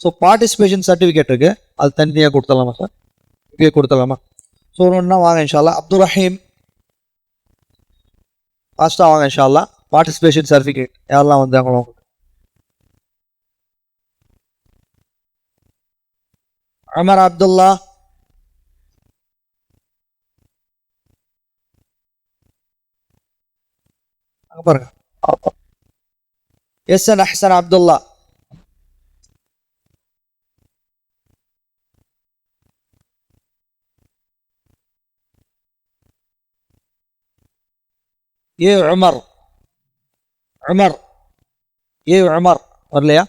ஸோ பார்ட்டிசிபேஷன் சர்டிஃபிகேட் இருக்கு, அது தனித்தனியாக கொடுத்துடலாமா சார்? இப்பயே கொடுத்துடலாமா? ஸோ ஒன்றா வாங்க இன்ஷா அல்லாஹ். அப்துல் ரஹீம் ஃபாஸ்ட்டாக வாங்க இன்ஷா அல்லாஹ். பார்ட்டிசிபேஷன் சர்டிஃபிகேட் யாரெல்லாம் வந்தாங்களோ. அமர் அப்துல்லா. அங்கே பாருங்க. S N Ahsan Abdullah. A Umar. A Umar வரலையா?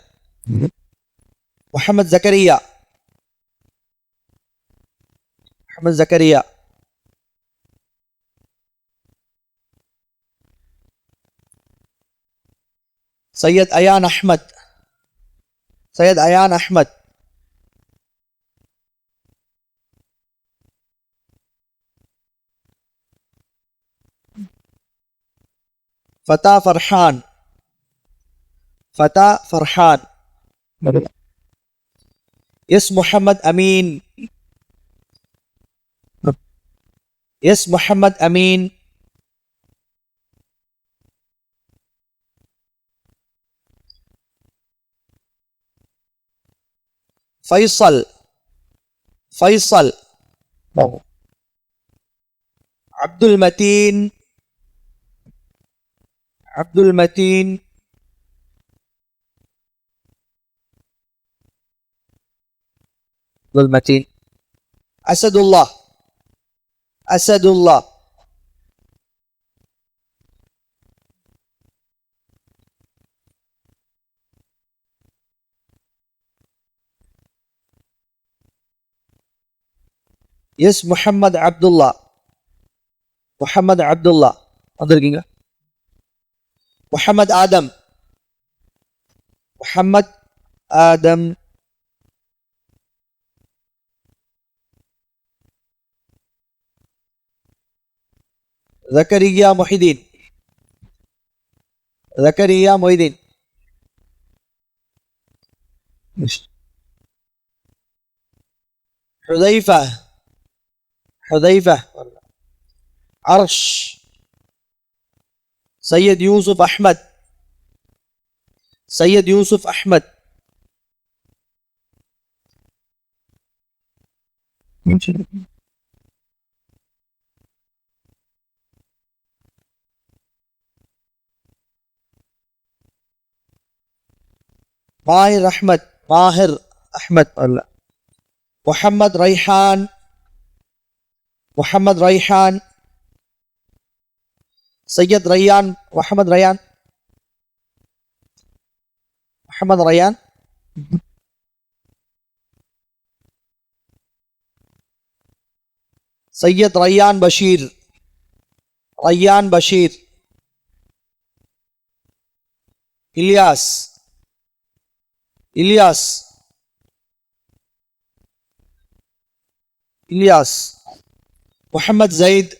முஹம்மத் ஜக்கரியா. சையத் அயான் அஹ்மத். ஃபதா ஃபர்ஹான். எஸ் முஹம்மத் அமீன். ஃபைசல். அப்துல் மதீன். அசதுல்லா. எஸ் முஹம்மது அப்துல்லா. வந்திருக்கீங்க. முஹம்மத் ஆதம். زكريا محي الدين. حذيفة. عرش. سيد يوسف أحمد. ماهر أحمد. محمد ريحان. سيد ريان. محمد ريان. سيد ريان بشير. إلياس. محمد زيد.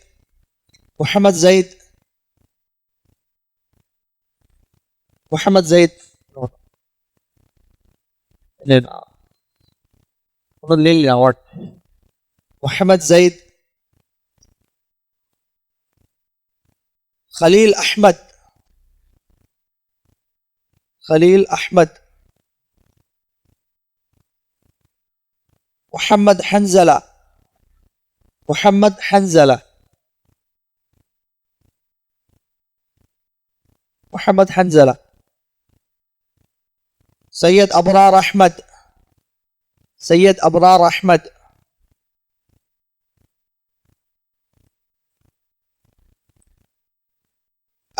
ஒன்றும் இல்லையா வாட் முஹம்மது ஜயித் خليل أحمد خليل أحمد محمد حنزلة محمد حنزلة محمد حنزلة سيد أبرار أحمد سيد أبرار أحمد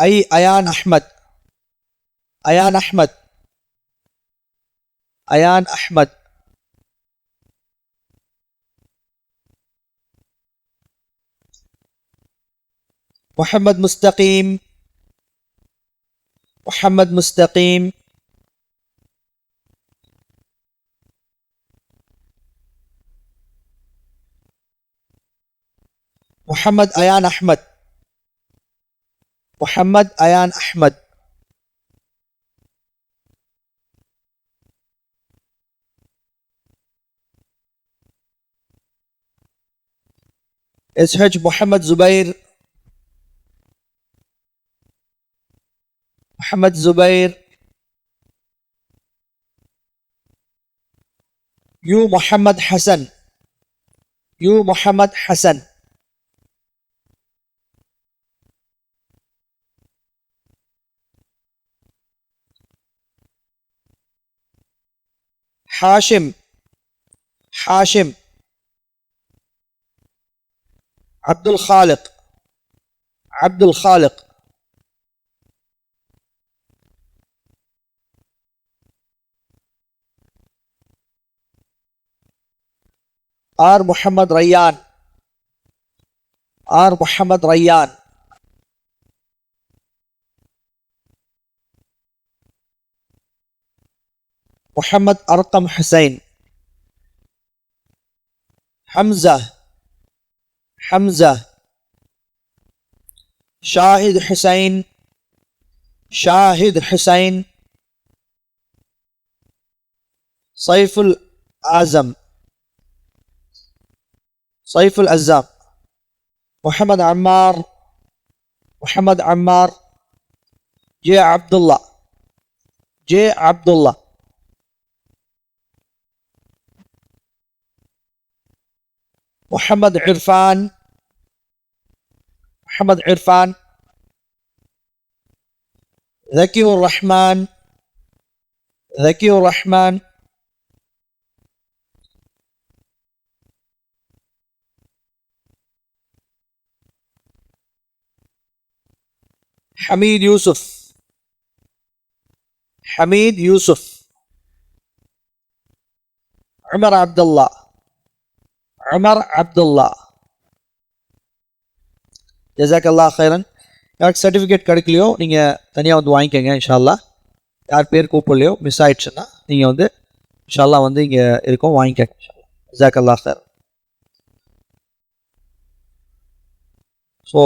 أيان أحمد أيان أحمد أيان أحمد محمد مستقيم محمد مستقيم محمد أيان أحمد محمد أيان أحمد SH محمد زبير محمد زبير يو محمد حسن يو محمد حسن حاشم حاشم عبد الخالق عبد الخالق آر محمد ريان آر محمد ريان محمد أرقم حسين حمزة حمزة شاهد حسين شاهد حسين سيف الأعظم سيف الأزام محمد عمار محمد عمار جي عبد الله جي عبد الله محمد عرفان محمد عرفان ذكي الرحمن ذكي الرحمن حميد يوسف حميد يوسف عمر عبد الله عمر عبد الله جزاك الله خيرا யாருக்கு சர்டிஃபிகேட் கிடைக்கலையோ நீங்கள் தனியாக வந்து வாங்கிக்கோங்க இன்ஷால்லா. யார் பேர் கூப்பிடலையோ மிஸ் ஆயிடுச்சுன்னா நீங்கள் வந்து இன்ஷால்லா வந்து இங்கே இருக்கோம் வாங்கிக்கோங்க இன்ஷால்லா. ஜஸாக் அல்லாஹ் ஹைர். ஸோ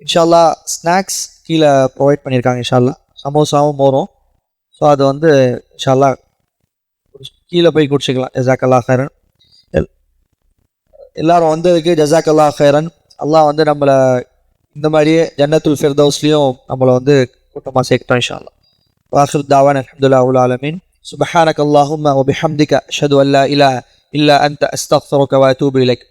இன்ஷால்லா ஸ்நாக்ஸ் கீழே ப்ரொவைட் பண்ணியிருக்காங்க இன்ஷால்லா. சமோசாவும் மோரும். ஸோ அது வந்து இன்ஷால்லா கீழே போய் குடிச்சிக்கலாம். ஜஸாக் அல்லாஹ் ஹைரன். எல்லாரும் வந்ததுக்கு ஜஸாக் அல்லாஹ் ஹைரன். அல்லாஹ் வந்து நம்மளை இந்த மாதிரியே ஜன்னத்துல் ஃபிர்தௌஸ்லையும் நம்மளை வந்து கூட்டமாக சேர்க்கட்டும் இன்ஷால்லா. வாஹிர் தாவான் அல்ஹம்துலில்லாஹி ரப்பில் ஆலமீன். சுப்ஹானக அல்லாஹும்ம வ பிஹம்திக அஷ்ஹது அன் லா இலாஹ இல்லா அன்த அஸ்தக்ஃபிருக வ அத்தூபு இலைக்.